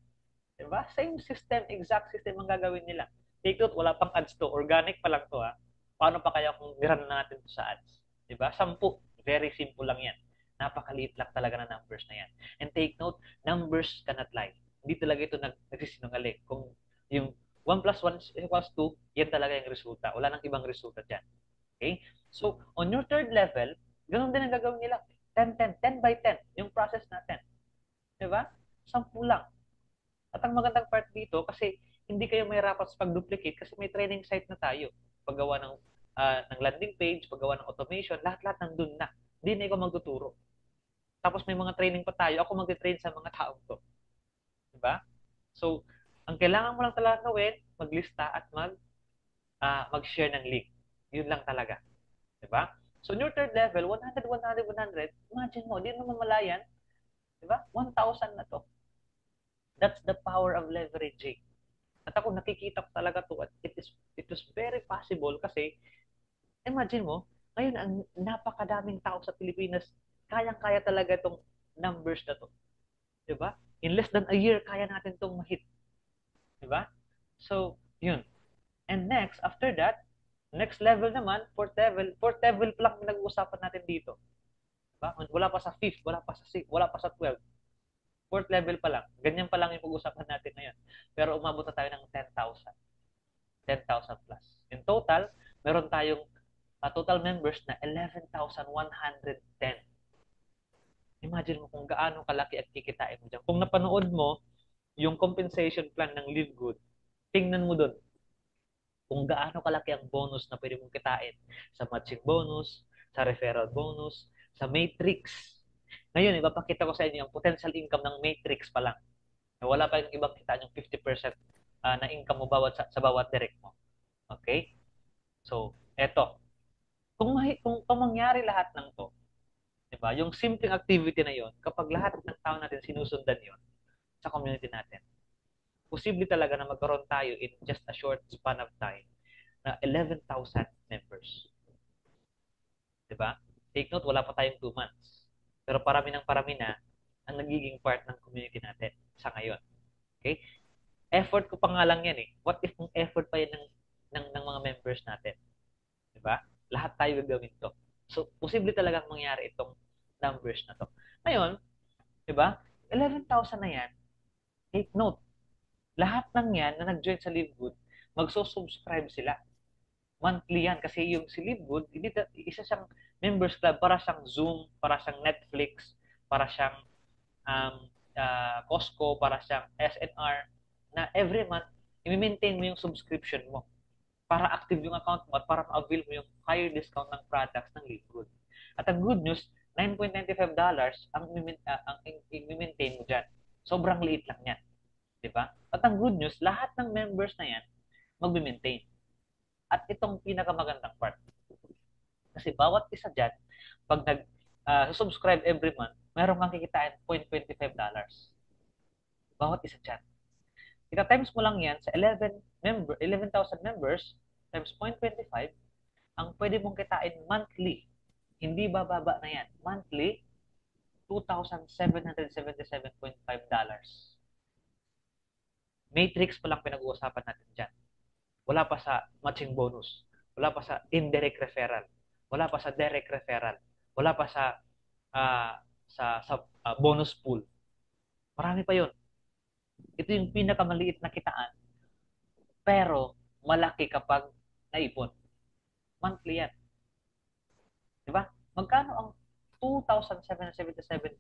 Diba? Same system, exact system ang gagawin nila. Take note, wala pang ads to. Organic pa lang to ha. Paano pa kaya kung niran natin to sa ads? Diba? 10. Very simple lang yan. Napakaliit lang talaga na numbers na yan. And take note, numbers cannot lie. Hindi talaga ito nagsisinungaling. Kung yung 1 plus 1 equals 2, yan talaga yung resulta. Wala nang ibang resulta dyan. Okay? So, on your third level, ganun din ang gagawin nila. 10, 10, 10 by 10, yung process natin. Di ba? 10 lang. At ang magandang part dito, kasi hindi kayo mahirapan sa pag-duplicate kasi may training site na tayo. Paggawa ng landing page, paggawa ng automation, lahat-lahat nandun na. Hindi na ikaw magtuturo. Tapos may mga training pa tayo, ako mag-train sa mga taong to. Di ba? So, ang kailangan mo lang talaga gawin, maglista at mag-share ng link. Yun lang talaga. Diba? So, in your third level, 100, 100, 100, imagine mo, di mo mamalayan, diba? 1,000 na to. That's the power of leveraging. At ako, nakikita ko talaga to at it is very possible kasi, imagine mo, ngayon, ang napakadaming tao sa Pilipinas, kayang-kaya talaga itong numbers na to. Diba? In less than a year, kaya natin itong ma-hit. Diba? So, yun. And next, after that, next level naman, fourth level pa lang pinag-uusapan natin dito. Diba? Wala pa sa fifth, wala pa sa sixth, wala pa sa 12. Fourth level pa lang. Ganyan pa lang yung pag-uusapan natin ngayon. Pero umabot na tayo ng 10,000. 10,000 plus. In total, meron tayong total members na 11,110. Imagine mo kung gaano kalaki at kikitain mo dyan. Kung napanood mo yung compensation plan ng Live Good, tingnan mo doon kung gaano kalaki ang bonus na pwede mong kitain sa matching bonus, sa referral bonus, sa matrix. Ngayon, ipapakita ko sa inyo ang potential income ng matrix pa lang. Wala pa yung ibang kitaan yung 50% na income mo sa bawat direct mo. Okay? So, eto. Kung mangyari lahat ng to, di ba? Yung simpleng activity na yon, kapag lahat ng tao natin sinusundan yon sa community natin, posible talaga na magkaroon tayo in just a short span of time na 11,000 members. Di ba? Take note, wala pa tayong 2 months. Pero parami ng parami na ang nagiging part ng community natin sa ngayon. Okay? Effort ko pa nga lang yan eh. What if kung effort pa yan ng mga members natin? Di ba? Lahat tayo gagawin to. So, posible talagang mangyari itong numbers na to. Ngayon, di ba? 11,000 na yan. Take note, lahat ng yan na nag-join sa Live Good, magso-subscribe sila. Monthly yan. Kasi yung si Live Good, isa siyang members club, para siyang Zoom, para siyang Netflix, para siyang Costco, para siyang SNR, na every month, i-maintain mo yung subscription mo para active yung account mo at para ma-avail mo yung higher discount ng products ng Live Good. At ang good news, $9.95 ang i-maintain mo dyan. Sobrang liit lang yan. Di ba? At ang good news, lahat ng members na yan, mag-maintain. At itong pinakamagandang part. Kasi bawat isa dyan, pag subscribe every month, meron kang kikitain $0.25. Bawat isa dyan. Ika-times mo lang yan sa 11,000 members times 0.25, ang pwede mong kitain monthly. Hindi bababa na yan. Monthly, $2,777.5. Matrix pa lang pinag-uusapan natin dyan. Wala pa sa matching bonus. Wala pa sa indirect referral. Wala pa sa direct referral. Wala pa sa bonus pool. Marami pa yun. Ito yung pinakamaliit na kitaan. Pero malaki kapag naipon. Monthly yan. Di ba? Magkano ang $2,777.5?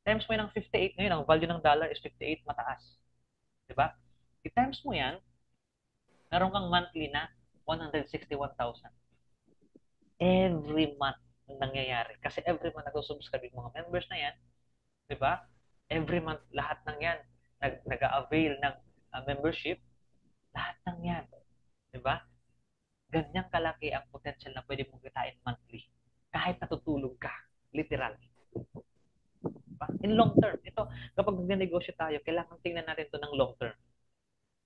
Times mo yan ng 58 ngayon. Ang value ng dollar is 58, mataas. Di ba? I-times mo yan, meron kang monthly na 161,000. Every month nangyayari. Kasi every month nag-subscribe yung mga members na yan. Di ba? Every month, lahat ng yan nag-avail ng membership. Lahat ng yan. Di ba? Ganyang kalaki ang potential na pwede mong kitain monthly. Kahit natutulog ka. Literal. Diba? In long term. Ito, kapag nag-negosyo tayo, kailangan tingnan natin to ng long term.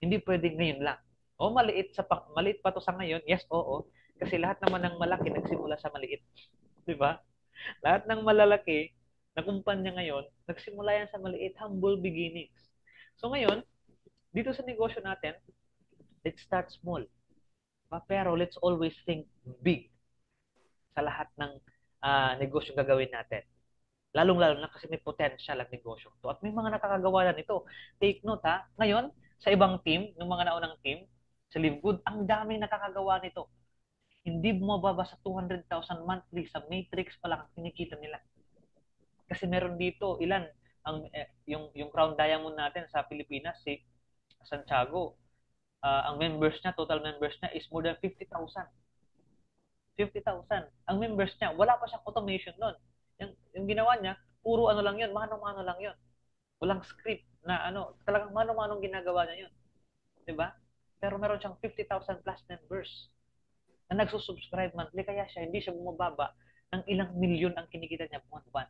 Hindi pwedeng ngayon lang. O maliit pa to sa ngayon? Yes, oo. Kasi lahat naman ng malaki nagsimula sa maliit. Di ba? Lahat ng malalaki na kumpanya ngayon, nagsimula yan sa maliit, humble beginnings. So ngayon, dito sa negosyo natin, let's start small. Pero let's always think big sa lahat ng negosyo gagawin natin. Lalong-lalo na kasi may potential ang negosyo to. At may mga nakakagawa na nito. Take note ha, ngayon, sa ibang team, ng mga naunang team, sa Live Good, ang daming nakakagawa nito. Hindi bumababa sa 200,000 monthly sa matrix pa lang ang kinikita nila. Kasi meron dito, ilan, yung Crown Diamond natin sa Pilipinas, si Santiago, ang members niya, total members niya is more than 50,000. 50,000. Ang members niya, wala pa siyang automation nun. Yung ginawa niya, puro ano lang yun, mano-mano lang yun. Walang script na ano, talagang mano-manong ginagawa niya yun. Diba? Pero meron siyang 50,000 plus members na nagsusubscribe monthly, kaya hindi siya bumababa ng ilang milyon ang kinikita niya buwan-buwan.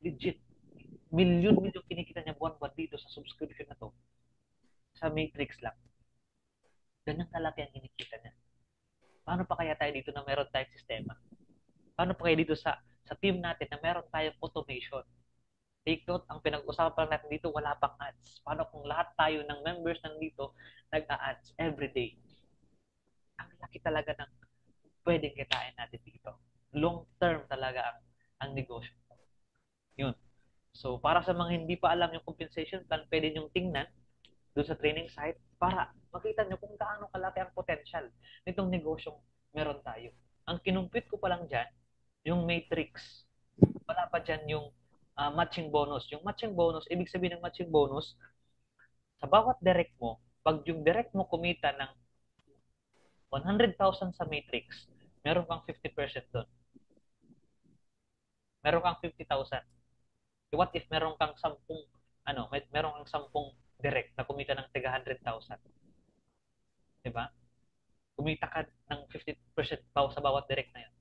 Legit. Milyon-milyon kinikita niya buwan-buwan dito sa subscription na to. Sa Matrix lang. Ganyan kalaki ang kinikita niya. Paano pa kaya tayo dito na meron tayong sistema? Paano pa kaya dito sa team natin na meron tayong automation? Take note, ang pinag-usapan natin dito, wala pang ads. Paano kung lahat tayo ng members nandito nag-a-ads every day? Ang laki talaga ng pwedeng kitain natin dito. Long term talaga ang negosyo. Yun. So, para sa mga hindi pa alam yung compensation plan, pwede nyo tingnan doon sa training site para makita nyo kung gaano kalaki ang potential nitong negosyong meron tayo. Ang kinumpit ko pa lang dyan, yung matrix. Wala pa dyan yung matching bonus. Yung matching bonus, ibig sabihin ng matching bonus, sa bawat direct mo, pag yung direct mo kumita ng 100,000 sa matrix, meron kang 50% doon. Meron kang 50,000. What if meron kang 10, meron kang 10 direct na kumita ng tiga 100,000? 'Di ba? Kumita ka ng 50% pa sa bawat direct na 'yon.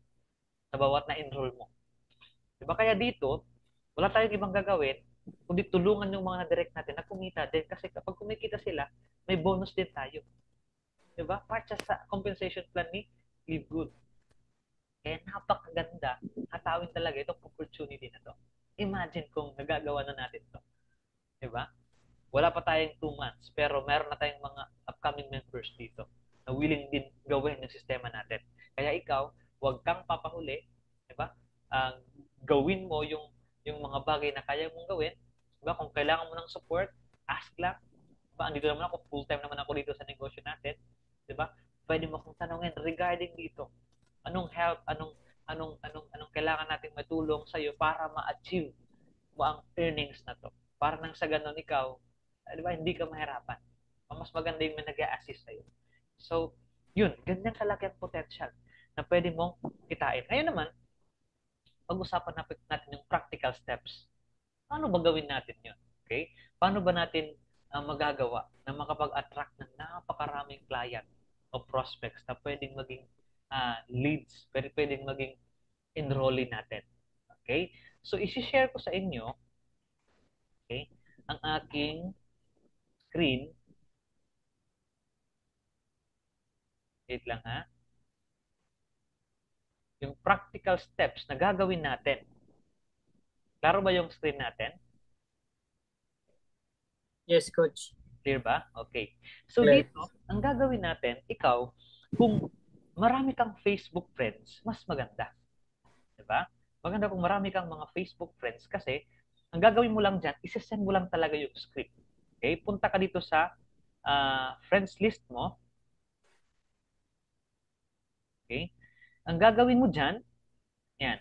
Sa bawat na-enroll mo. 'Di ba? Kaya dito, wala tayong ibang gagawin kundi tulungan yung mga na-direct natin na kumita din kasi kapag kumikita sila, may bonus din tayo. 'Di ba? Part siya sa compensation plan ni Live Good. Kaya napakaganda, hatawin talaga itong opportunity na to. Imagine kung nagagawa na natin to. 'Di ba? Wala pa tayong 2 months, pero meron na tayong mga upcoming members dito na willing din gawin yung sistema natin. Kaya ikaw, huwag kang papahuli, di ba? Ang gawin mo yung mga bagay na kaya mong gawin, di ba? Kung kailangan mo ng support, ask lang. Di ba? Andito naman ako, full-time naman ako dito sa negosyo natin, di ba? Pwede mo akong tanungin regarding dito. Anong help, anong kailangan nating matulong sa iyo para ma-achieve mo ang earnings na to. Para nang sa ganun ikaw, di ba, hindi ka mahirapan. Mas maganda yung may nag-a-assist sa'yo. So, yun, ganyan kalaki ang potential na pwede mong kitain. Ngayon naman, pag-usapan natin yung practical steps. Paano ba gawin natin yun? Okay? Paano ba natin magagawa na makapag-attract ng napakaraming client o prospects na pwedeng maging leads, pwedeng maging enrollee natin. Okay? So, isi-share ko sa inyo, okay, ang aking screen. Wait lang ha. Yung practical steps na gagawin natin. Klaro ba yung screen natin? Yes, coach. Clear ba? Okay. So Clear. dito, ang gagawin natin, ikaw, kung marami kang Facebook friends, mas maganda. Diba? Maganda kung marami kang mga Facebook friends kasi ang gagawin mo lang dyan, isesend mo lang talaga yung script. Okay? Punta ka dito sa friends list mo. Okay? Ang gagawin mo dyan, yan.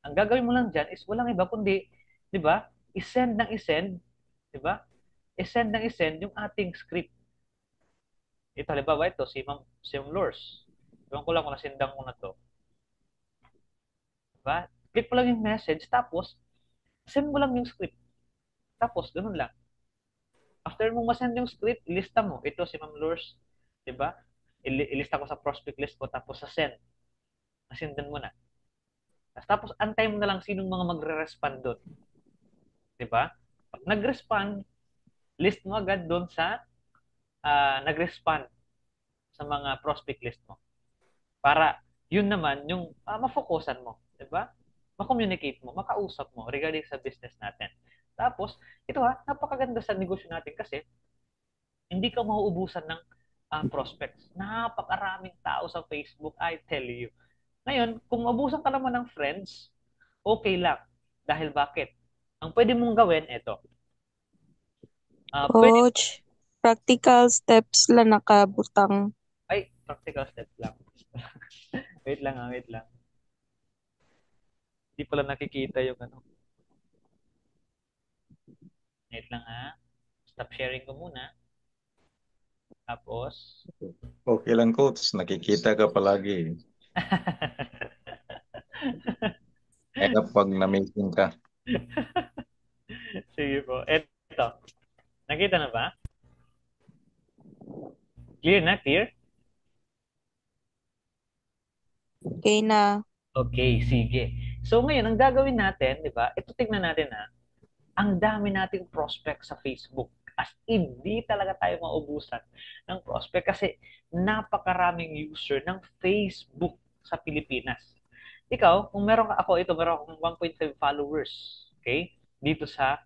Ang gagawin mo lang dyan is walang iba kundi, di ba, isend ng isend, di ba? Isend ng isend yung ating script. Ito, halimbawa ito, si Ma'am Lors. Iwan ko lang kung nasindang ko na to. Di ba? Click mo lang yung message, tapos, send mo lang yung script. Tapos, ganun lang. After mo masend yung script, ilista mo. Ito, si Ma'am Lors, di ba? Ilista ko sa prospect list ko, tapos sa send. Nasendan mo na. Tapos, antay mo na lang sinong mga magre-respond doon. Di ba? Pag nag-respond, list mo agad doon sa nag-respond sa mga prospect list mo. Para yun naman yung mafokusan mo, 'di ba? Ma-communicate mo, makausap mo regarding sa business natin. Tapos, ito napakaganda sa negosyo natin kasi hindi ka mauubusan ng prospects. Napakaraming tao sa Facebook, I tell you. Ngayon, kung maubusan ka naman ng friends, okay lang. Dahil bakit? Ang pwede mong gawin, ito. Pwede, Coach, practical steps lang nakabutang. ay, practical steps lang. Wait lang wait lang. Hindi pala nakikita yung ano. Wait lang Stop sharing ko muna. Tapos, Okay lang, coach. Nakikita ka palagi. Kaya pag na-meeting ka. sige po. Eto. Nakita na ba? Clear na? Clear? Okay na. Okay, sige. So ngayon, ang gagawin natin, di ba? Ito tignan natin ang dami nating prospect sa Facebook. As in, di talaga tayo maubusan ng prospect kasi napakaraming user ng Facebook sa Pilipinas. Ikaw, kung meron ka ako, meron akong 1.5 followers. Okay? dito sa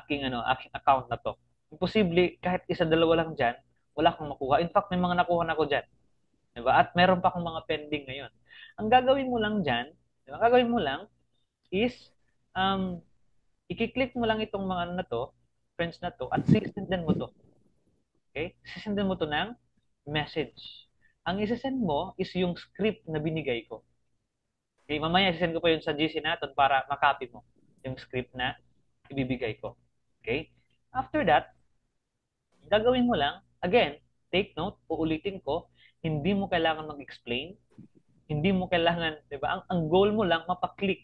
aking account na to. Imposible kahit isa dalawa lang diyan, wala kang makuha. In fact, may mga nakuha na ako diyan, 'di ba? At meron pa akong mga pending ngayon. Ang gagawin mo lang diyan, 'di ba? Ang gagawin mo lang is um i-click mo lang itong mga ano na to, friends na to, at sisendan mo to. Okay? Sisendan mo to ng message. Ang isesend mo is yung script na binigay ko. Okay? Mamaya isesend ko pa yun sa GC natin para makopy mo yung script na ibibigay ko. Okay? After that, gagawin mo lang, again, take note, uulitin ko, hindi mo kailangan mag-explain, hindi mo kailangan, di ba? Ang goal mo lang, mapaklik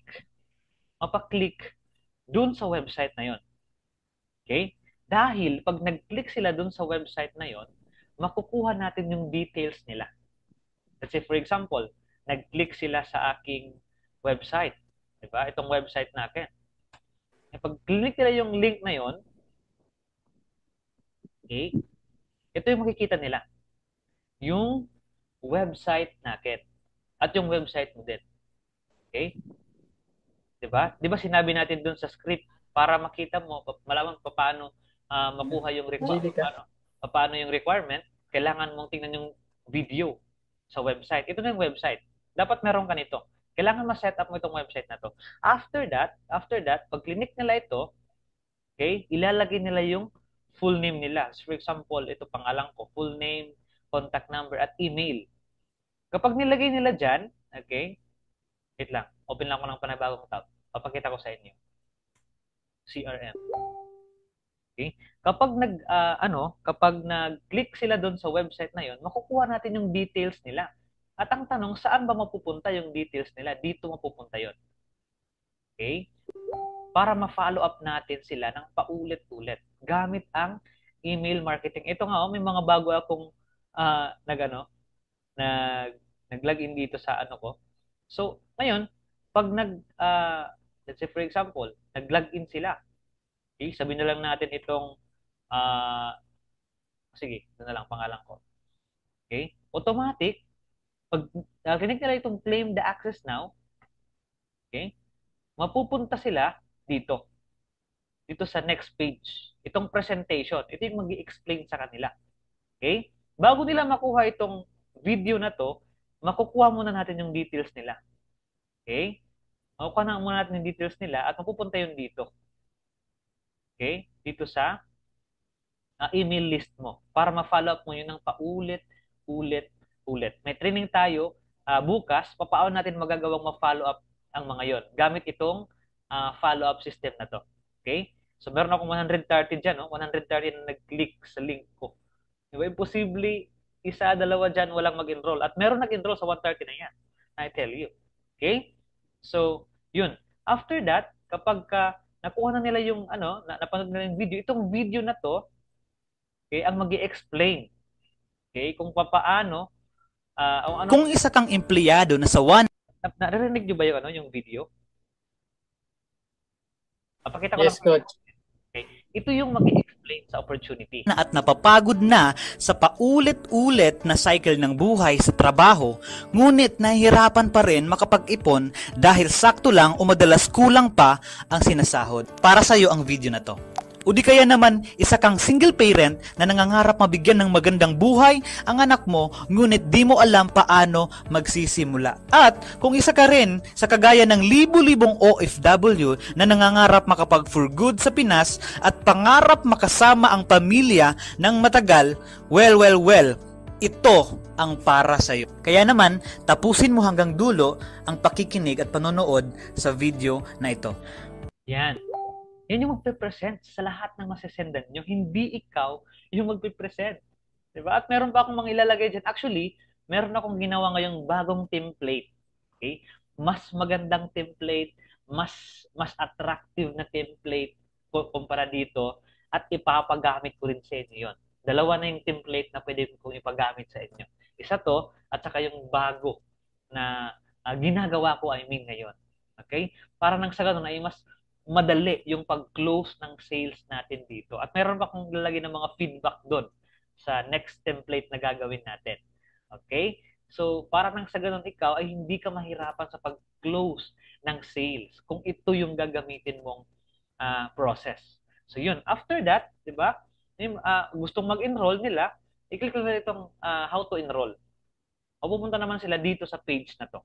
dun sa website na yon. Okay? Dahil pag nag-click sila dun sa website na yon, makukuha natin yung details nila. Let's say, for example, nag-click sila sa aking website. Diba? Itong website natin. Pag click nila yung link na yon, okay, ito yung makikita nila. Yung website natin. At yung website mo din. Okay? Diba? Diba sinabi natin dun sa script para makita mo, malaman pa paano makuha yung paano yung requirement, kailangan mong tingnan yung video sa website. Ito na yung website. Dapat meron ka nito. Kailangan ma-set up mo itong website na to. After that, pag clinic nila ito, okay, ilalagay nila yung full name nila. So for example, ito pangalan ko, full name, contact number, at email. Kapag nilagay nila dyan, okay, wait lang, open lang ko ng panibagong tab. Papakita ko sa inyo. CRM. Okay? Kapag nag-click sila doon sa website na 'yon, makukuha natin yung details nila. At ang tanong, saan ba mapupunta yung details nila? Dito mapupunta 'yon. Okay? Para ma-follow up natin sila ng paulit-ulit gamit ang email marketing. Ito nga, may mga bago akong nag-login dito sa ano ko. So, ngayon, pag let's say for example, nag-login sila. Okay, sabihin na lang natin itong sige, ito na lang pangalan ko. Okay? Automatic, pag click nila itong claim the access now, okay? Mapupunta sila dito. Dito sa next page. Itong presentation. Ito yung mag-i-explain sa kanila. Okay? Bago nila makuha itong video na to, makukuha muna natin yung details nila. Okay? Makukuha na muna natin yung details nila at mapupunta yun dito. Okay? Dito sa email list mo para ma-follow up mo yun ng paulit-ulit. May training tayo bukas, papaano natin magagawang ma-follow up ang mga yon gamit itong follow-up system na to. Okay? So meron akong 130 dyan, no? 130 na nag-click sa link ko. Diba? Imposible isa, dalawa dyan walang mag-enroll. At meron nag-enroll sa 130 na yan. I tell you. Okay? So, yun. After that, kapag nakuha na nila yung napanood nila yung video, itong video na to, okay, ang mag-i-explain, okay, kung paano kung isa kang empleyado na sa one. Narinig niyo ba yung video? Papakita ko Yes, lang. coach. Okay. Ito yung mag-i-explain sa opportunity. At napapagod na sa paulit-ulit na cycle ng buhay sa trabaho, ngunit nahihirapan pa rin makapag-ipon dahil sakto lang o madalas kulang pa ang sinasahod. Para sa iyo ang video na to. O di kaya naman, isa kang single parent na nangangarap mabigyan ng magandang buhay ang anak mo, ngunit di mo alam paano magsisimula. At kung isa ka rin sa kagaya ng libu-libong OFW na nangangarap makapag for good sa Pinas at pangarap makasama ang pamilya ng matagal, well, ito ang para sa iyo. Kaya naman, tapusin mo hanggang dulo ang pakikinig at panonood sa video na ito. Yan. Yan yung magpe-present sa lahat ng masesendan nyo. Hindi ikaw yung magpe-present. Diba? At meron pa akong mga ilalagay dyan. Actually, meron akong ginawa ngayong bagong template. Okay? Mas magandang template, mas attractive na template kumpara dito, at ipapagamit ko rin sa inyo yun. Dalawa na yung template na pwede kong ipagamit sa inyo. Isa to, at saka yung bago na ginagawa ko, ngayon. Okay? Para nang sa ganun ay mas madali yung pag-close ng sales natin dito. At meron pa akong lalagay ng mga feedback doon sa next template na gagawin natin. Okay? So, para nang sa ganun ikaw ay hindi ka mahirapan sa pag-close ng sales kung ito yung gagamitin mong process. So yun, after that, 'di ba? Yung gustong mag-enroll nila, i-click nila itong how to enroll. O pupunta naman sila dito sa page na 'to,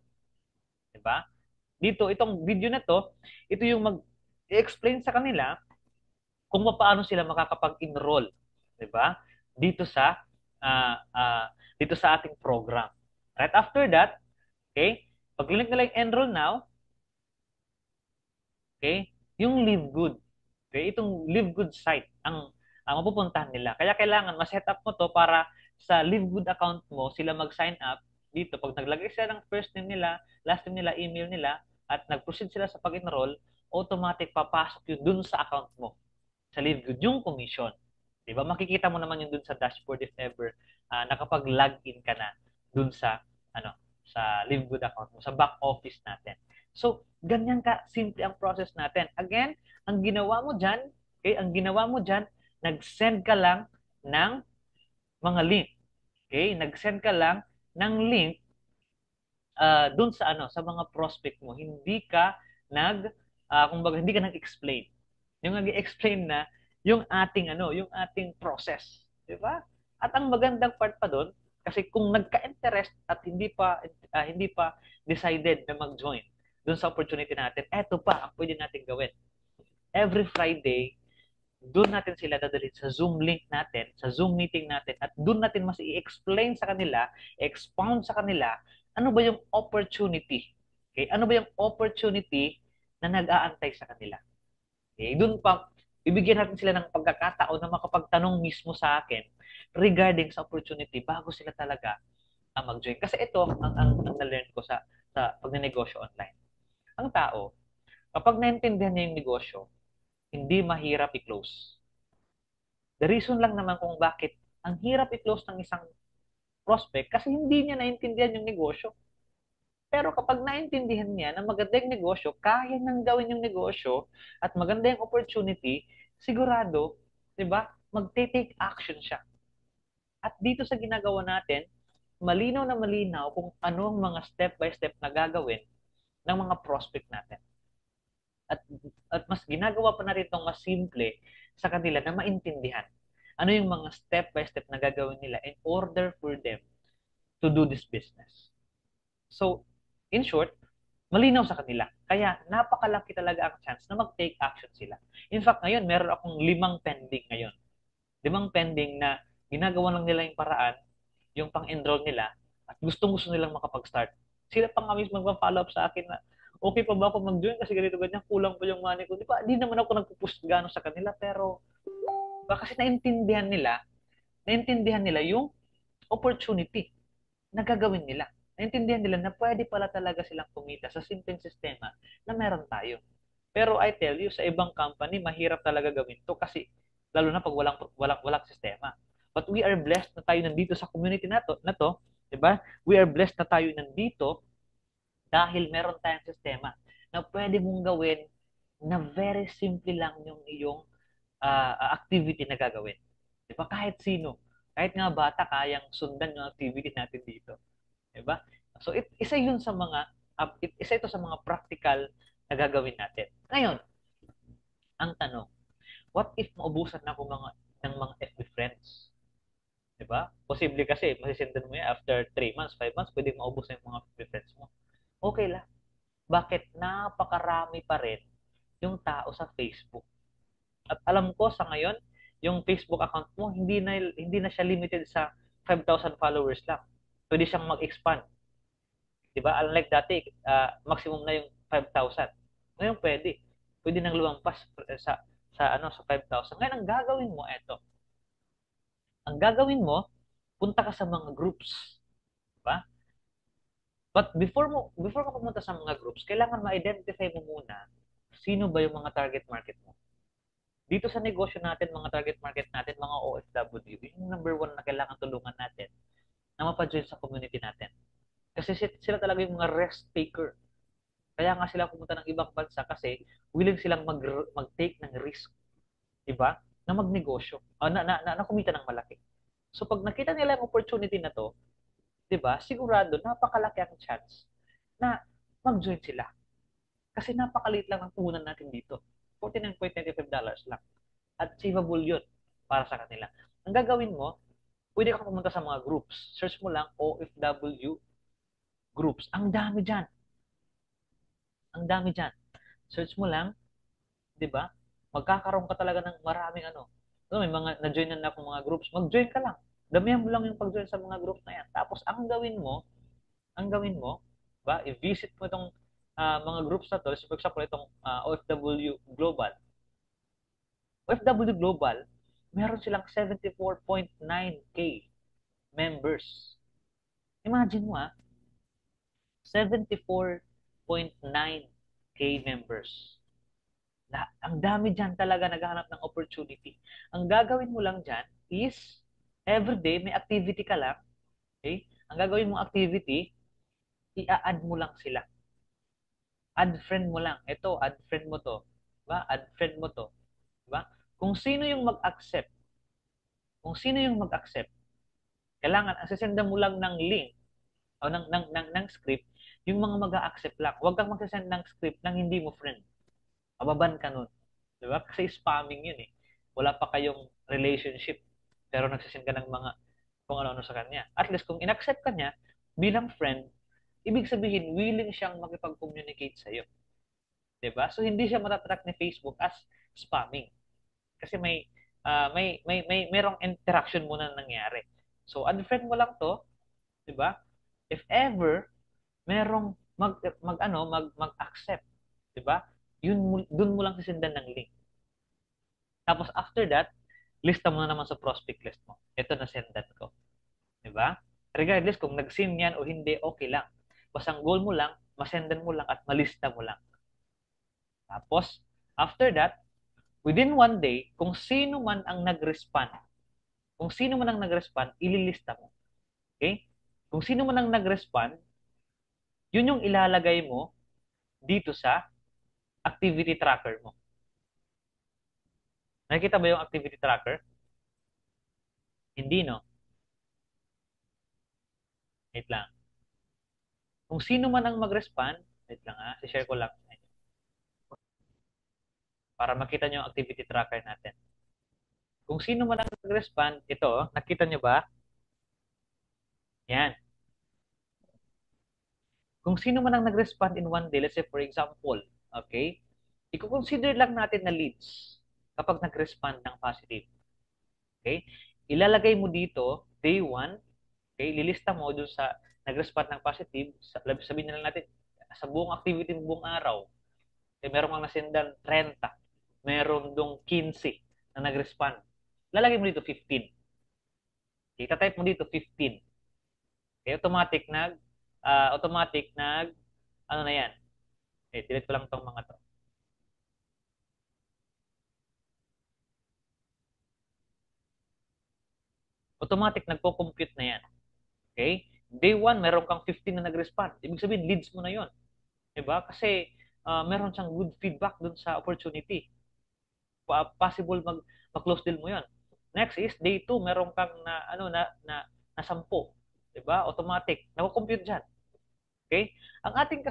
'di ba? Dito itong video na 'to, ito yung mag-explain sa kanila kung paano sila makakapag-enroll, 'di ba? Dito sa ah, ah, dito sa ating program. Right after that, okay? Pag-click nila yung enroll now, okay? Yung Live Good. Okay, itong Live Good site ang mapupuntahan nila. Kaya kailangan ma-set up mo to para sa Live Good account mo sila mag-sign up dito. Pag naglagay sila ng first name nila, last name nila, email nila, at nag-proceed sila sa pag-enroll, automatic papasok yun dun sa account mo. Sa Live Good, yung commission. Diba? Makikita mo naman yun dun sa dashboard if ever nakapag-login ka na dun sa ano sa Live Good account mo, sa back office natin. So, ganyan ka simple ang process natin. Again, ang ginawa mo dyan, okay, nag-send ka lang ng mga link. Okay? Nag-send ka lang ng link dun sa sa mga prospect mo. Hindi ka kumbaga hindi ka nag-explain. Yung nag-explain na yung ating process, 'di ba? At ang magandang part pa doon, kasi kung nagka-interest at hindi pa decided na mag-join doon sa opportunity natin, eto pa ang pwede natin gawin. Every Friday, doon natin sila dadalhin sa Zoom link natin, sa Zoom meeting natin, at doon natin mas i-explain sa kanila, expound sa kanila, ano ba yung opportunity? Okay? Ano ba yung opportunity na nag-aantay sa kanila? Okay? Doon pa, bibigyan natin sila ng pagkakataon na makapagtanong mismo sa akin regarding sa opportunity bago sila talaga mag-join. Kasi ito ang na-learn ko sa pagnenegosyo online. Ang tao, kapag naintindihan niya yung negosyo, hindi mahirap i-close. The reason lang naman kung bakit ang hirap i-close ng isang prospect kasi hindi niya naintindihan yung negosyo. Pero kapag naintindihan niya na maganda yung negosyo, kaya nang gawin yung negosyo at maganda yung opportunity, sigurado, 'di ba? Magte-take action siya. At dito sa ginagawa natin, malinaw na malinaw kung ano ang mga step by step na gagawin ng mga prospect natin. At mas ginagawa pa natin itong mas simple sa kanila na maintindihan. Ano yung mga step by step na gagawin nila in order for them to do this business. So, in short, malinaw sa kanila. Kaya napakalaki talaga ang chance na mag-take action sila. In fact, ngayon, meron akong 5 pending ngayon. 5 pending na ginagawa lang nila yung paraan, yung pang-enroll nila, at gustong-gusto nilang makapag-start. Sila pa nga mismo mag-follow up sa akin na, okay pa ba ako mag-join kasi ganito ganyan, kulang pa yung money ko. Di naman ako nagpo-push gano'n sa kanila, pero kasi naintindihan nila yung opportunity na gagawin nila. Naintindihan nila na pwede pala talaga silang kumita sa simpleng sistema na meron tayo. Pero I tell you, sa ibang company, mahirap talaga gawin to kasi lalo na pag walang sistema. But we are blessed na tayo nandito sa community na to, 'di ba? We are blessed na tayo nandito dahil meron tayong sistema na pwede mong gawin na very simple lang yung iyong activity na gagawin. 'Di ba? Kahit sino, kahit nga bata kayang sundan yung activity natin dito. 'Di ba? So isa ito sa mga practical na gagawin natin. Ngayon, ang tanong, what if maubusan na ako ng mga FB friends? 'Di ba? Posible kasi masisendan mo yan after 3 months, 5 months, pwedeng maubos na yung mga FB friends mo. Okay lang. Bakit? Napakarami pa rin yung tao sa Facebook. At alam ko sa ngayon, yung Facebook account mo hindi na siya limited sa 5,000 followers lang. Pwede siyang mag-expand. 'Di ba? Unlike dati, maximum na yung 5,000. Ngayon pwede. Pwede nang lumampas sa 5,000. Ngayon ang gagawin mo punta ka sa mga groups, 'di ba? But before ka pumunta sa mga groups, kailangan ma-identify mo muna sino ba yung mga target market mo. Dito sa negosyo natin, mga target market natin, mga OFW, yung number 1 na kailangan tulungan natin na mapa-join sa community natin. Kasi sila talaga yung mga risk taker. Kaya nga sila pumunta ng ibang bansa kasi willing silang mag-take ng risk, 'di ba? Na magnegosyo, na kumita ng malaki. So pag nakita nila yung opportunity na to, 'di ba? Sigurado napakalaki ang chance na mag-join sila. Kasi napakaliit lang ang puhunan natin dito. $49.95 lang. Achievable yun para sa kanila. Ang gagawin mo, pwede kang pumunta sa mga groups. Search mo lang OFW groups. Ang dami dyan. Ang dami dyan. Search mo lang, di ba? Magkakaroon ka talaga ng maraming ano. So, may mga na-join na akong mga groups. Mag-join ka lang. Damihan mo lang yung pag-join sa mga groups na yan. Tapos, ang gawin mo, ba, i-visit mo itong mga groups na to. So, for example, itong OFW Global. OFW Global, meron silang 74.9K members. Imagine mo 74.9K members. Ang dami dyan talaga naghahanap ng opportunity. Ang gagawin mo lang dyan is, everyday may activity ka lang. Okay? Ang gagawin mong activity, i-add mo lang sila. Add friend mo lang. Ito, add friend mo to. Diba? Add friend mo to. Diba? Kung sino yung mag-accept, kailangan, asisendan mo lang ng link o ng script, yung mga mag-a-accept lang. Huwag kang magsasend ng script nang hindi mo friend. Mababan ka nun. Diba? Kasi spamming yun eh. Wala pa kayong relationship. Pero nagsasend ka ng mga kung ano-ano sa kanya. At least kung in-accept ka niya bilang friend, ibig sabihin willing siyang makipag-communicate sa'yo. Diba? So hindi siya matatrack ni Facebook as spamming. Kasi merong interaction muna nangyari. So unfriend mo lang to, diba? If ever merong mag-accept, 'di ba? Doon mo lang sisendan ng link. Tapos after that, lista mo na naman sa prospect list mo. Ito na sendan ko. 'Di ba? Regardless kung nag-send yan o hindi, okay lang. Basta ang goal mo lang, masendan mo lang at malista mo lang. Tapos, after that, within one day, kung sino man ang nag-respond, ililista mo. Okay? Kung sino man ang nag-respond, yun yung ilalagay mo dito sa activity tracker mo. Nakikita ba yung activity tracker? Hindi, no? Wait lang. Kung sino man ang mag-respond, wait lang share ko lang sa inyo. Para makita nyo yung activity tracker natin. Kung sino man ang mag-respond, ito, nakita nyo ba? Yan. Kung sino man ang nag-respond in one day, let's say for example, okay, i-consider lang natin na leads kapag nag-respond ng positive. Okay? Ilalagay mo dito, day 1, okay, lilista mo dun sa nag-respond ng positive, sabihin na lang natin, sa buong activity ng buong araw, eh, meron kang nasendan 30, meron dong 15 na nag-respond. Lalagay mo dito 15. Okay, type mo dito 15. Okay, automatic ano na yan. Okay, delete ko lang tong mga to. Automatic nagko-compute na yan. Okay? Day 1, meron kang 15 na nag-respond. Ibig sabihin, leads mo na yon. Diba? Kasi meron siyang good feedback dun sa opportunity. Possible mag-close deal mo yon. Next is, day 2, meron kang na 10. Diba? Automatic. Nako-compute dyan. Okay? Ang ating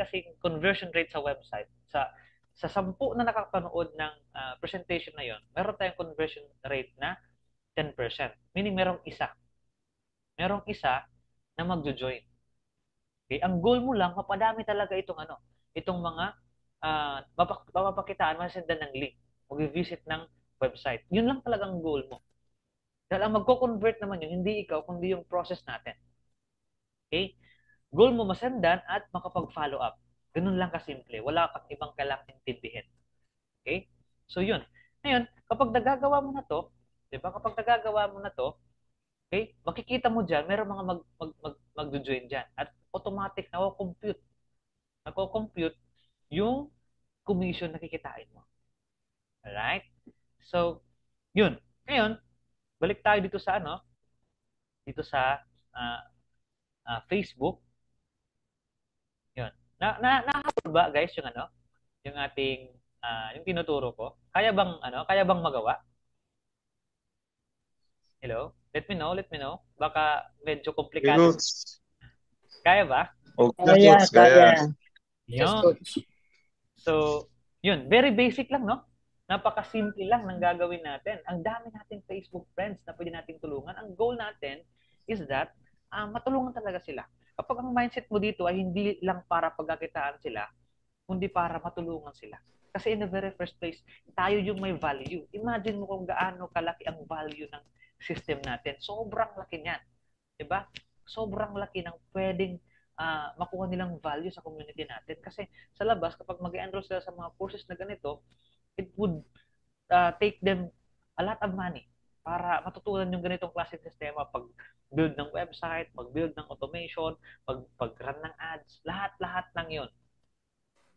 kasing conversion rate sa website, sa 10 na nakapanood ng presentation na yon, meron tayong conversion rate na 10%. Meaning merong isa na magjo-join. Okay? Ang goal mo lang, mapadami talaga itong mga mapapakitaan, masendan ng link, mag-visit ng website. Yun lang talagang goal mo. Dahil ang magko-convert naman yun, hindi ikaw, kundi yung process natin. Okay? Goal mo masendan at makapag-follow up. Ganun lang kasimple. Wala kang ibang kailangang intindihin. Okay? So yun. Ngayon, kapag nagagawa mo na to, diba? Okay, makikita mo dyan, meron mga mag-join dyan. At automatic nako-compute yung commission na kikitain mo. Alright? So, yun. Ngayon, balik tayo dito sa Facebook. Yun. Nahabol ba guys yung ating yung tinuturo ko? Kaya bang magawa? Hello? Let me know. Baka medyo komplikado. Kaya ba? Okay, Coach, kaya. Yes, Yun. Coach. So, Yun, very basic lang, no? Napaka-simple lang ng gagawin natin. Ang dami nating Facebook friends na pwede nating tulungan. Ang goal natin is that matulungan talaga sila. Kapag ang mindset mo dito ay hindi lang para pagkakitaan sila, kundi para matulungan sila. Kasi in the very first place, tayo yung may value. Imagine mo kung gaano kalaki ang value ng system natin. Sobrang laki niyan. Diba? Sobrang laki ng pwedeng makuha nilang value sa community natin. Kasi sa labas, kapag mag-enroll sila sa mga courses na ganito, it would take them a lot of money para matutunan yung ganitong klaseng sistema, pag-build ng website, pag-build ng automation, pag-run ng ads, lahat-lahat ng yun.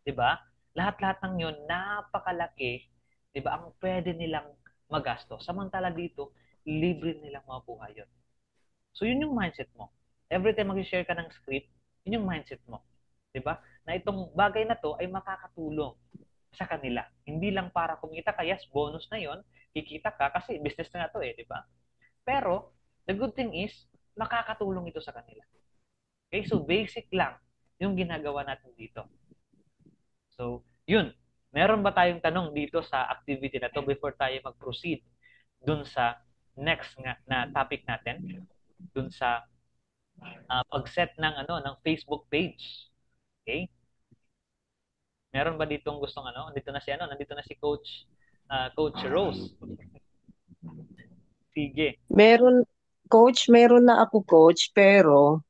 'Di ba? Lahat-lahat ng 'yon napakalaki, 'di ba? Ang pwede nilang magasto. Samantala dito, libre nilang makuha 'yon. So 'yun yung mindset mo. Every time mag-share ka ng script, 'yun yung mindset mo. 'Di ba? Na itong bagay na 'to ay makakatulong sa kanila. Hindi lang para kumita ka, yes, bonus na 'yon, kikita ka kasi business na 'to eh, 'di ba? Pero the good thing is makakatulong ito sa kanila. Okay? So basic lang yung ginagawa natin dito. So, yun. Meron ba tayong tanong dito sa activity na to before tayo mag-proceed dun sa next na topic natin? Dun sa pag-set ng ng Facebook page. Okay? Meron ba ditong gustong Nandito na si Coach Rose. Sige. Meron na ako coach, pero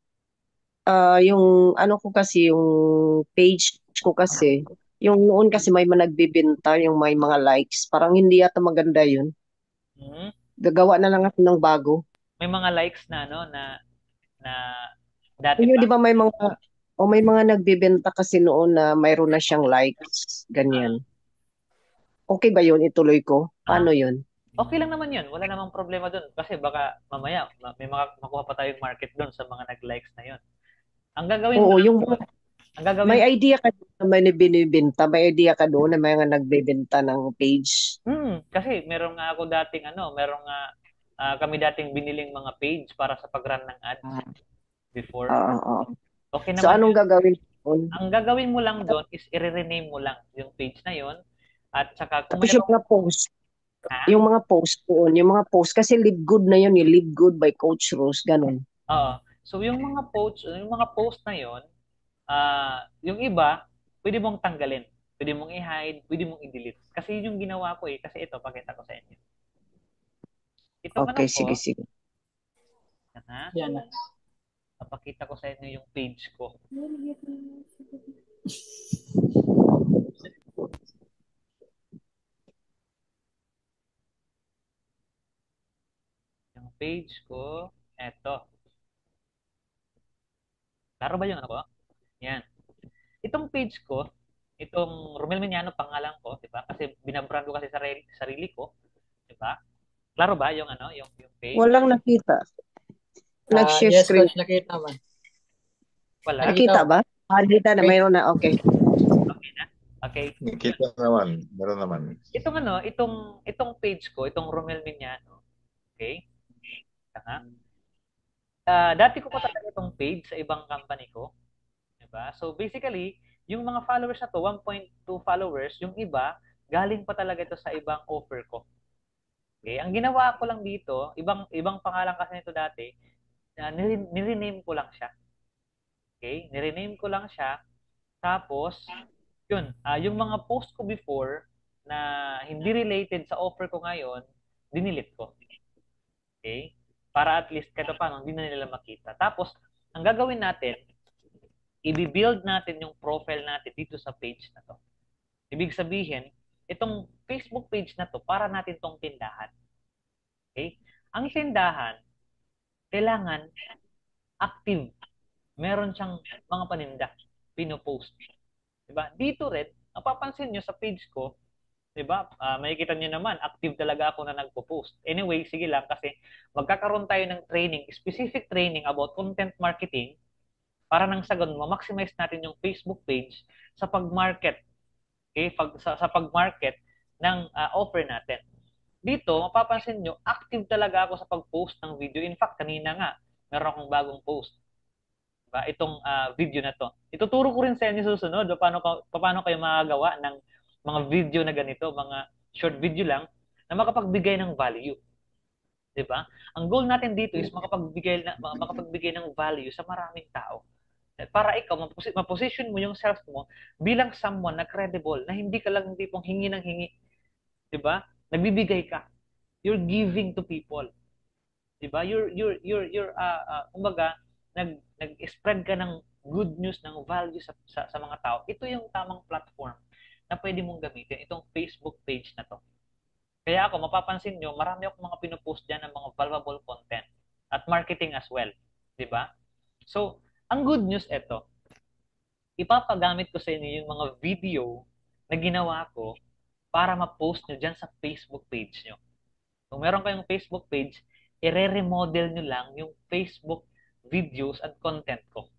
yung ko kasi, yung page ko kasi, yung noon kasi may mga nagbibenta, yung may mga likes, parang hindi yata maganda yun. Gagawa na lang ako ng bago. May mga likes na na dati Yung pa. di ba may mga nagbibenta kasi noon na mayroon na siyang likes, ganyan. Okay ba yun? Ituloy ko? Paano yun? Okay lang naman yun. Wala namang problema dun. Kasi baka mamaya may makuha pa tayong market dun sa mga nag-likes na yun. Ang gagawin mo may idea ka doon na may binibenta? May idea ka doon na may mga nagbibenta ng page? Kasi meron nga ako dating kami dating biniling mga page para sa pag-run ng ads before. Okay naman. So anong gagawin mo? Ang gagawin mo lang doon is i-rename mo lang yung page na yon at saka kung yung mga post. Yung mga post kasi Live Good na yun, yung Live Good by Coach Rose, ganun. Oo. So yung mga post na yon, yung iba, pwede mong tanggalin. Pwede mong i-hide, pwede mong i-delete. Kasi yun yung ginawa ko eh. Kasi ito, pakita ko sa inyo. Ito okay, sige. Yan na. Napakita ko sa inyo yung page ko. Yung page ko, eto. Klaro ba yung ko? Yan. Itong page ko, itong Romel Meniano pangalan ko, 'di ba? Kasi binabrand ko kasi sarili ko, 'di ba? Klaro ba yung yung page? Walang nakita. Nag-share yes, screen. Coach, nakita man. Wala. Nakita ba? Nakita na, mayroon na. Okay. Okay na? Okay. Nakita naman. Meron naman. Itong page ko, itong Romel Meniano. Okay? Dati ko pa talaga itong page sa ibang company ko. Diba? So basically, yung mga followers na to, 1.2 followers, yung iba, galing pa talaga ito sa ibang offer ko. Okay? Ang ginawa ko lang dito, ibang pangalan kasi nito dati, nirename ko lang siya. Okay? Nirename ko lang siya. Tapos, yun, yung mga post ko before na hindi related sa offer ko ngayon, dinilit ko. Okay? Para at least kahit paano, hindi na nila makita. Tapos, ang gagawin natin, i-build natin yung profile natin dito sa page na to. Ibig sabihin, itong Facebook page na to, para natin tong tindahan. Okay? Ang tindahan, kailangan active. Meron siyang mga paninda, pinopost. Diba? Dito rin, napapansin nyo sa page ko, diba? Makikita nyo naman, active talaga ako na nagpo-post. Anyway, sige lang kasi magkakaroon tayo ng training, specific training about content marketing para nang sa ganun, ma-maximize natin yung Facebook page sa pag-market. Okay? Sa pag-market ng offer natin. Dito, mapapansin nyo, active talaga ako sa pag-post ng video. In fact, kanina nga, meron akong bagong post. Itong video na to. Ituturo ko rin sa inyo susunod paano kayo makagawa ng mga video na ganito, mga short video lang, na makapagbigay ng value. 'Di ba? Ang goal natin dito is makapagbigay ng value sa maraming tao. Para ikaw, maposition mo yung self mo bilang someone na credible, na hindi ka lang tipong hingi ng hingi. 'Di ba? Nagbibigay ka. You're giving to people. 'Di ba? Kumbaga, nag-spread ka ng good news, ng value sa mga tao. Ito yung tamang platform na pwede mong gamitin, itong Facebook page na to. Kaya ako, mapapansin nyo, marami akong mga pinupost dyan ng mga valuable content at marketing as well. 'Di ba? So, ang good news ito, ipapagamit ko sa inyo yung mga video na ginawa ko para ma-post nyo dyan sa Facebook page nyo. Kung meron kayong Facebook page, i-remodel nyo lang yung Facebook videos at content ko.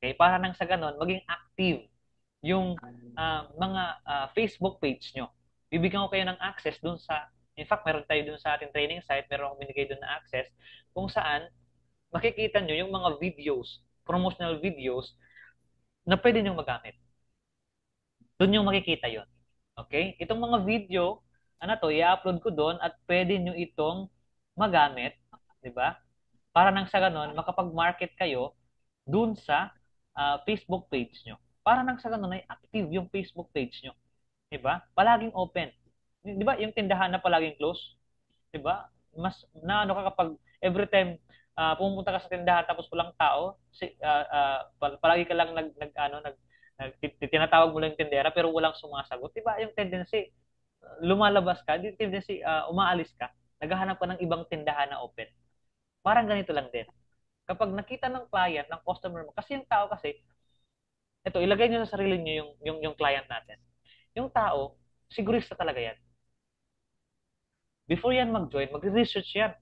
Okay? Para nang sa ganon, maging active yung mga Facebook page nyo. Bibigyan ko kayo ng access dun sa, in fact, meron tayo dun sa ating training site, meron akong binigay dun na access, kung saan makikita nyo yung mga videos, promotional videos, na pwede nyo magamit. Doon yung makikita yon. Okay? Itong mga video, i-upload ko doon at pwede nyo itong magamit, di ba? Para nang sa ganon, makapag-market kayo doon sa Facebook page nyo. Para nang sa ganon ay active yung Facebook page nyo. Di ba? Palaging open. Di ba? Yung tindahan na palaging close. Di ba? Mas ka kapag every time pumunta ka sa tindahan tapos walang tao, palagi ka lang tinatawag mo lang yung tindera pero walang sumasagot. Di ba? Yung tendency, lumalabas ka, yung tendency, umaalis ka, naghahanap ka ng ibang tindahan na open. Parang ganito lang din. Kapag nakita ng client, ng customer mo, kasi yung tao kasi, ito, ilagay nyo sa sarili nyo yung client natin. Yung tao, sigurista talaga yan. Before yan mag-join, magre-research yan.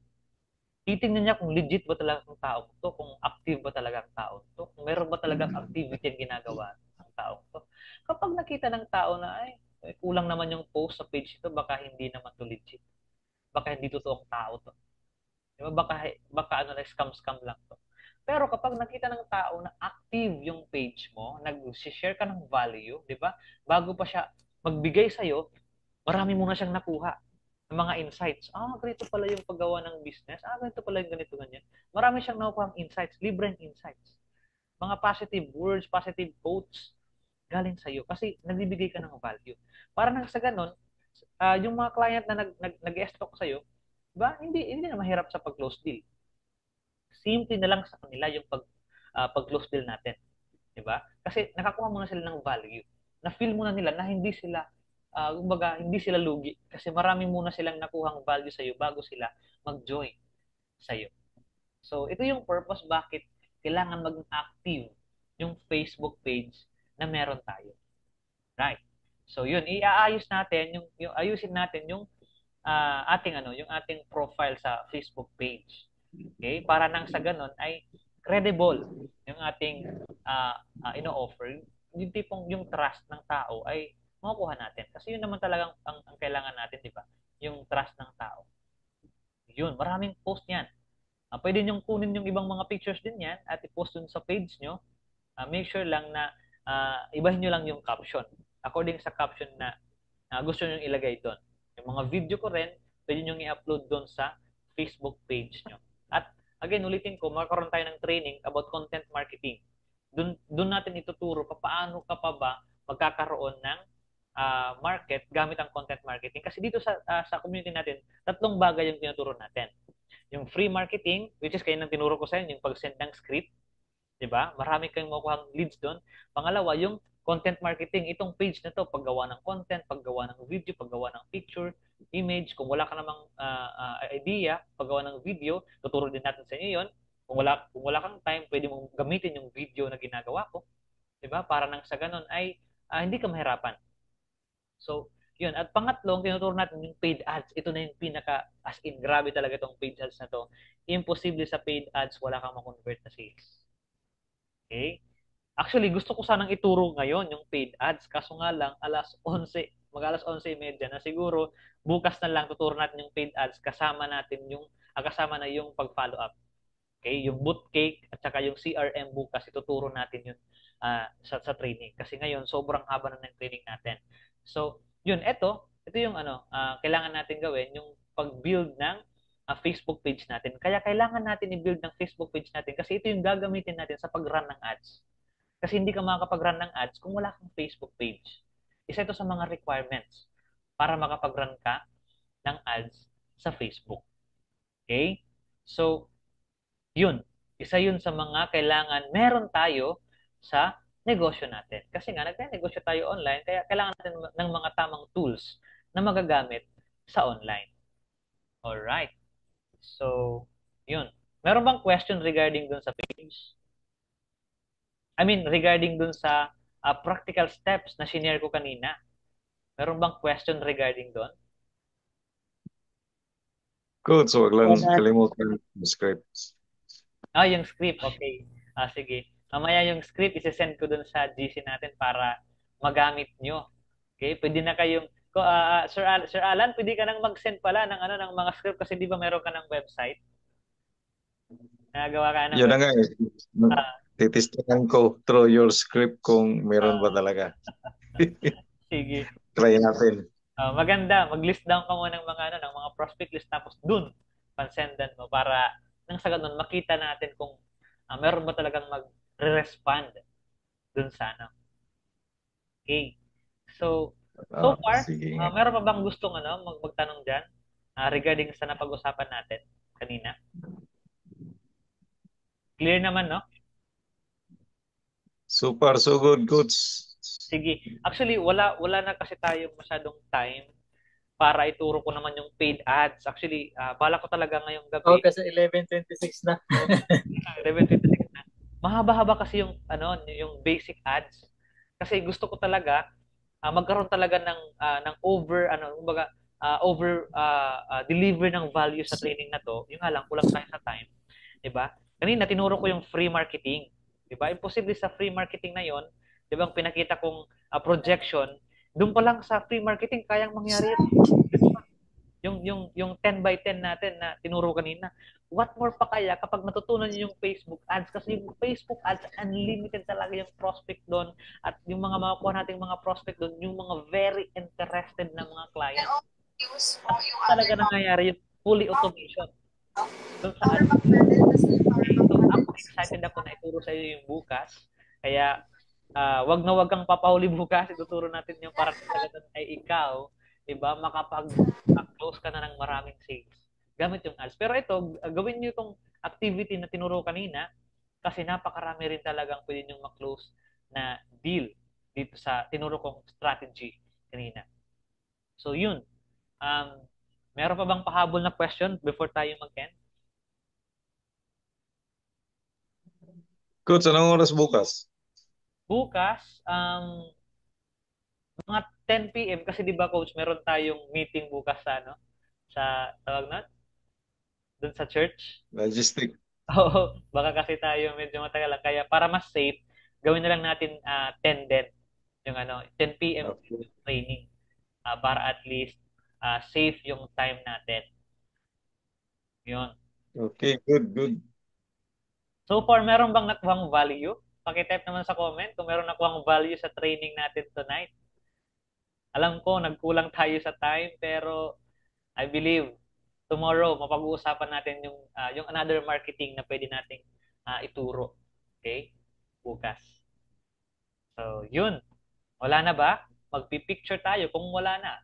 Titingnan niya kung legit ba talaga ang tao to, kung active ba talaga ang tao to, kung meron ba talagang activity ang ginagawa ng tao to. Kapag nakita ng tao na, ay, kulang naman yung post sa page ito, baka hindi naman to legit. Baka hindi totoong tao to. Diba? Baka scam lang to. Pero kapag nakita ng tao na active yung page mo, nag-share ka ng value, di ba? Bago pa siya magbigay sa'yo, marami mo na siyang nakuha ng mga insights. Ganito pala yung paggawa ng business. Ganito pala yung ganito, ganyan. Marami siyang nakuha ng insights, libreng insights. Mga positive words, positive quotes, galing sa'yo. Kasi nagbibigay ka ng value. Para nang sa ganun, yung mga client na nag-stock sa'yo, diba? Hindi na mahirap sa pag-close deal. Simple na lang sa kanila yung pag-close deal natin. Diba? Kasi nakakuha muna sila ng value. Na-feel muna nila na hindi sila hindi sila lugi kasi marami muna silang nakuhang value sa iyo bago sila mag-join sa iyo. So, ito yung purpose bakit kailangan maging active yung Facebook page na meron tayo. Right? So, yun, iaayos natin yung ayusin natin yung yung ating profile sa Facebook page. Okay? Para nang sa ganun ay credible yung ating ino-offer. Yung tipong yung trust ng tao ay makukuha natin. Kasi yun naman talagang ang kailangan natin, di ba? Yung trust ng tao. Yun, maraming post yan. Pwede nyo kunin yung ibang mga pictures din yan at i-post dun sa page nyo. Make sure lang na ibahin nyo lang yung caption. According sa caption na gusto nyo ilagay doon. Yung mga video ko rin, pwede nyo i-upload doon sa Facebook page nyo. At again, ulitin ko, magkaroon tayo ng training about content marketing. Doon natin ituturo paano ka pa ba magkakaroon ng market gamit ang content marketing. Kasi dito sa community natin, 3 bagay yung tinuturo natin. Yung free marketing, which is kayo nang tinuro ko sa inyo, yung pag-send ng script, di ba? Marami kayong makukuhang leads doon. Pangalawa, yung content marketing, itong page na to, paggawa ng content, paggawa ng video, paggawa ng picture, image, kung wala ka namang idea, paggawa ng video, tuturo din natin sa inyo yun. Kung wala kang time, pwede mong gamitin yung video na ginagawa ko, di ba? Para nang sa ganun ay hindi ka mahirapan. So, yun. At pangatlong, tinuturo natin yung paid ads. Ito na yung as in, grabe talaga itong paid ads na to. Imposible sa paid ads, wala kang makonvert na sales. Okay? Actually, gusto ko sanang ituro ngayon yung paid ads. Kaso nga lang, mag-alas 11:30 na siguro, bukas na lang tuturo natin yung paid ads kasama na yung pag-follow up. Okay? Yung bootcake at saka yung CRM bukas, ituturo natin yun sa training. Kasi ngayon, sobrang haba na ng training natin. So, yun, ito yung kailangan natin gawin, yung pag-build ng Facebook page natin. Kaya kailangan natin i-build ng Facebook page natin kasi ito yung gagamitin natin sa pag-run ng ads. Kasi hindi ka makakapag-run ng ads kung wala kang Facebook page. Isa ito sa mga requirements para makapag-run ka ng ads sa Facebook. Okay? So, yun. Isa yun sa mga kailangan meron tayo sa negosyo natin. Kasi nga, nagka-negosyo tayo online, kaya kailangan natin ng mga tamang tools na magagamit sa online. Alright. So, yun. Meron bang question regarding dun sa page? I mean, regarding dun sa practical steps na shinare ko kanina. Meron bang question regarding dun? Coach, wag lang Wala. kalimutan yung script. Yung script. Okay. Sige. Mamaya yung script, isi-send ko dun sa GC natin para magamit nyo. Okay? Pwede na kayong, Sir Alan, pwede ka nang mag-send pala ng mga script kasi di ba meron ka ng website? Nagawa ka ng Yun na nga eh. Ah, Titistingan ko through your script kung meron ba talaga. Sige. Try natin. Maganda, mag-list down ka muna ng mga prospect list tapos dun pansendan mo para nang sa ganun makita natin kung meron ba talagang mag-respond dun sa Okay. So far, Sige. meron pa bang gustong magtanong diyan regarding sa napag-usapan natin kanina? Clear naman, no? So far, so good, Coach. Sige. Actually, wala na kasi tayong masyadong time para ituro ko naman yung paid ads. Actually, bala ko talaga ngayong gabi. Kasi 11:26 na. 11:26 na. Mahaba-haba kasi yung basic ads. Kasi gusto ko talaga magkaroon talaga ng deliver ng value sa training na to. Yung nga lang kulang tayo sa time, 'di ba? Kanina tinuro ko yung free marketing, 'di ba? Imposible sa free marketing na 'yon, 'di ba? Ang pinakita kong projection, doon pa lang sa free marketing kayang mangyari yung 10 by 10 natin na tinuro kanina. What more pa kaya kapag natutunan niyo yung Facebook ads? Kasi yung Facebook ads, unlimited talaga yung prospect doon. At yung mga makukuha nating mga prospect doon, yung mga very interested na mga clients. Talaga nangyayari yung fully automation. Doon sa ads. Okay, so ako excited ako na ituro sa iyo yung bukas. Kaya wag na wag kang papahuli bukas. Ituturo natin yung para talaga ay ikaw, diba, makapag-close ka na ng maraming sales gamit yung ads. Pero ito, gawin niyo itong activity na tinuro kanina kasi napakarami rin talagang pwede nyo ma-close na deal dito sa tinuro kong strategy kanina. So yun. Meron pa bang pahabol na question before tayo mag-end? Coach, anong oras bukas? Bukas, mga 10 p.m. kasi 'di ba coach, meron tayong meeting bukas sa tawag na doon sa church. Logistic. Oo, baka kasi tayo medyo matagal lang kaya para mas safe, gawin na lang natin 10 din. Yung 10 p.m. Okay. training para at least safe yung time natin. Yun. Okay, good. So far, meron bang nakuhang value? Paki-type naman sa comment kung meron nakuhang value sa training natin tonight. Alam ko, nagkulang tayo sa time, pero I believe tomorrow mapag-uusapan natin yung another marketing na pwede nating ituro. Okay? Bukas. So, yun. Wala na ba? Magpi-picture tayo kung wala na.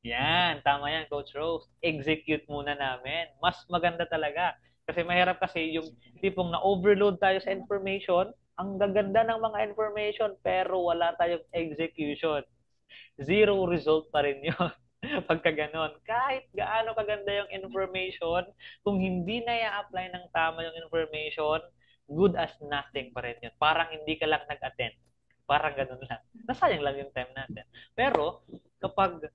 Yan, tama yan, Coach Rose. Execute muna namin. Mas maganda talaga. Kasi mahirap kasi yung tipong na-overload tayo sa information, ang gaganda ng mga information, pero wala tayong execution. Zero result pa rin yun. Pagka ganon. Kahit gaano kaganda yung information, kung hindi na i-apply ng tama yung information, good as nothing pa rin yun. Parang hindi ka lang nag-attend. Parang ganun lang. Nasayang lang yung time natin. Pero, kapag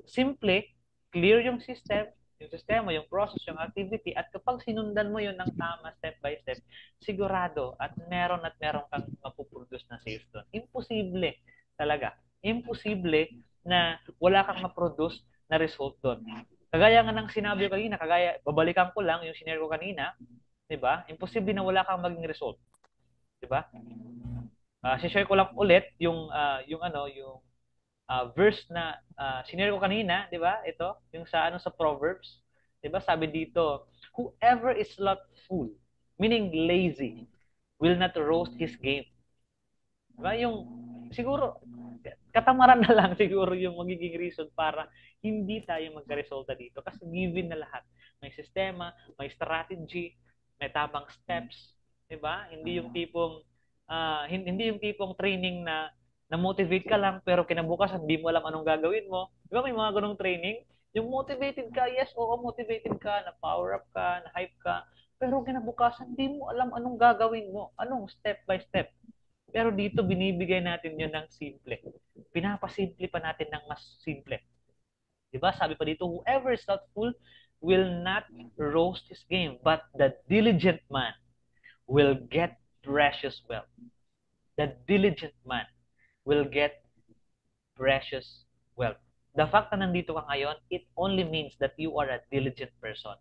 simple, clear yung sistema, yung process, yung activity, at kapag sinundan mo yun ng tama step by step, sigurado at meron kang mapuproduce na sales doon. Imposible talaga. Imposible na wala kang ma-produce na result doon. Kagaya nga ng sinabi ko kanina, babalikan ko lang yung sinare ko kanina, 'di ba? Imposible na wala kang maging result. 'di ba? Share ko lang ulit yung verse na sinare ko kanina, 'di ba? Ito, yung sa Proverbs, 'di ba? Sabi dito, whoever is slothful, meaning lazy, will not roast his game. 'Di ba? Yung siguro katamaran na lang siguro yung magiging reason para hindi tayo magka-resulta dito kasi given na lahat. May sistema, may strategy, may tamang steps, 'di ba? Hindi yung tipong training na na-motivate ka lang pero kinabukasan hindi mo alam anong gagawin mo. 'Di ba may mga ganong training? Yung motivated ka, yes, oo, motivated ka, na power up ka, na hype ka, pero kinabukasan hindi mo alam anong gagawin mo, anong step by step. Pero dito binibigay natin 'yon ng simple. Pinapasimple pa natin ng mas simple. 'Di ba? Sabi pa dito, whoever is thoughtful will not roast his game, but the diligent man will get precious wealth. The diligent man will get precious wealth. The fact na nandito ka ngayon, it only means that you are a diligent person.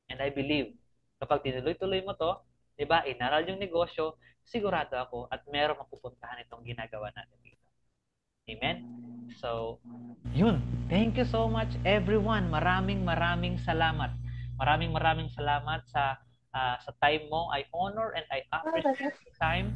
And I believe, kapag tinuloy-tuloy mo to, di ba, inaral yung negosyo, sigurado ako at meron mapupuntahan itong ginagawa natin dito. Amen? So, yun. Thank you so much, everyone. Maraming salamat. Maraming salamat sa time mo. I honor and I appreciate the time.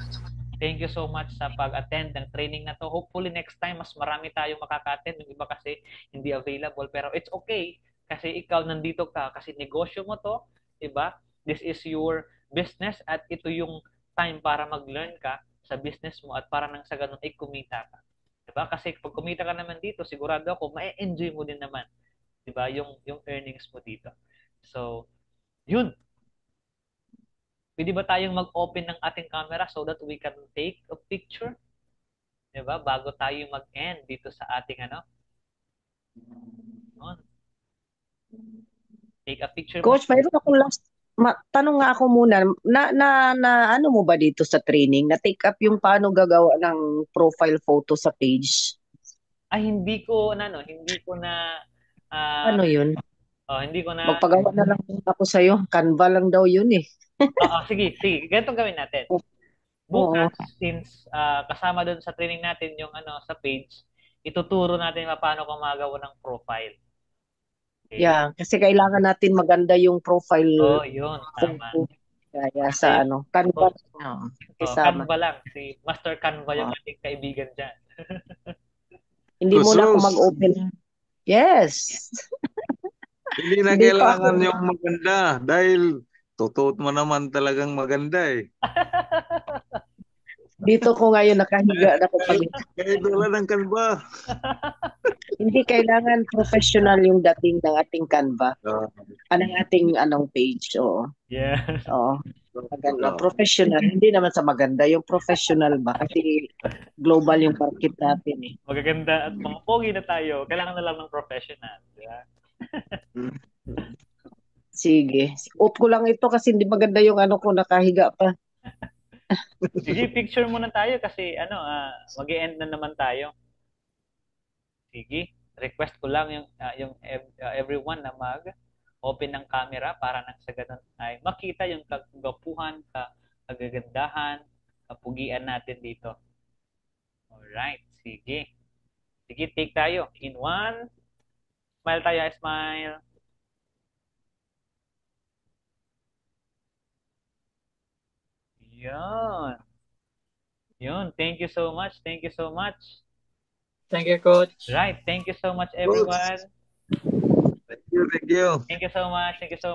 Thank you so much sa pag-attend ng training na to. Hopefully next time, mas marami tayong makaka-attend. Yung iba kasi hindi available. Pero it's okay. Kasi ikaw nandito ka. Kasi negosyo mo to. Diba? This is your business. At ito yung time para mag-learn ka sa business mo. At para nang sa ganun ay kumita ka. Diba? Kasi pag kumita ka naman dito, sigurado ako, ma-enjoy mo din naman. Diba? Yung earnings mo dito. So, yun. Pwede ba tayong mag-open ng ating camera so that we can take a picture? Diba? Bago tayo mag-end dito sa ating Take a picture. Coach, mayroon akong last tanong nga ako muna. Ano mo ba dito sa training? Na-take up yung paano gagawa ng profile photo sa page? Ay, hindi ko na Ano yun? hindi ko na Magpagawa na lang ako sa'yo. Canva lang daw yun eh. sige. Ganito gawin natin. Bukas, since kasama doon sa training natin yung sa page, ituturo natin paano gumagawa ng profile. Okay? Yeah, kasi kailangan natin maganda yung profile. Yun, tama. Kaya sa Canva. Canva lang. Si Master Canva yung ating kaibigan dyan. Hindi mo na ako mag-open. Yes. Hindi na kailangan yung maganda dahil totoo mo naman talagang maganda eh. Dito ko ngayon nakahiga na ko pag Kahit wala ng Canva. Hindi kailangan professional yung dating ng ating Canva. Anong ating page. Oo. Yeah. Oo. Maganda. Professional. Hindi naman sa maganda. Yung professional ba? Kasi global yung market natin eh. Magaganda at mga pogi na tayo. Kailangan na lang ng professional. Yeah. Sige. Off ko lang ito kasi hindi maganda yung ko nakahiga pa. Sige, picture muna tayo kasi mag-e-end na naman tayo. Sige, request ko lang yung everyone na mag-open ng camera para nang sa ganun ay makita yung kagapuhan, kagagandahan, kapugian natin dito. Alright, sige. Sige, take tayo. In one, smile tayo, smile. Yun. Thank you so much. Thank you so much. Thank you, Coach. Right. Thank you so much, everyone. Thank you. Thank you so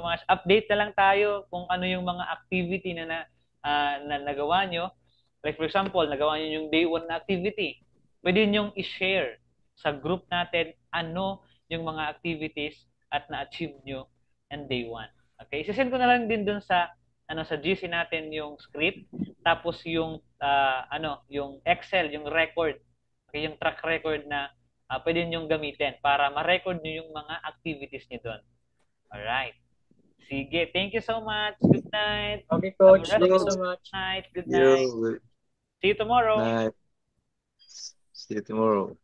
much. Update na lang tayo kung ano yung mga activity na nagawa nyo. Like for example, nagawa nyo yung day 1 na activity. Pwede nyo i-share sa group natin ano yung mga activities at na-achieve nyo in day 1. Okay? Isasend ko na lang din dun sa GC natin yung script, tapos yung yung Excel, yung record, okay, yung track record na pwede niyo gamitin para ma-record niyo yung mga activities niyo doon. Alright. Sige, thank you so much. Good night. Okay, Coach. Thank you so much. Good night. See you tomorrow. Night. See you tomorrow.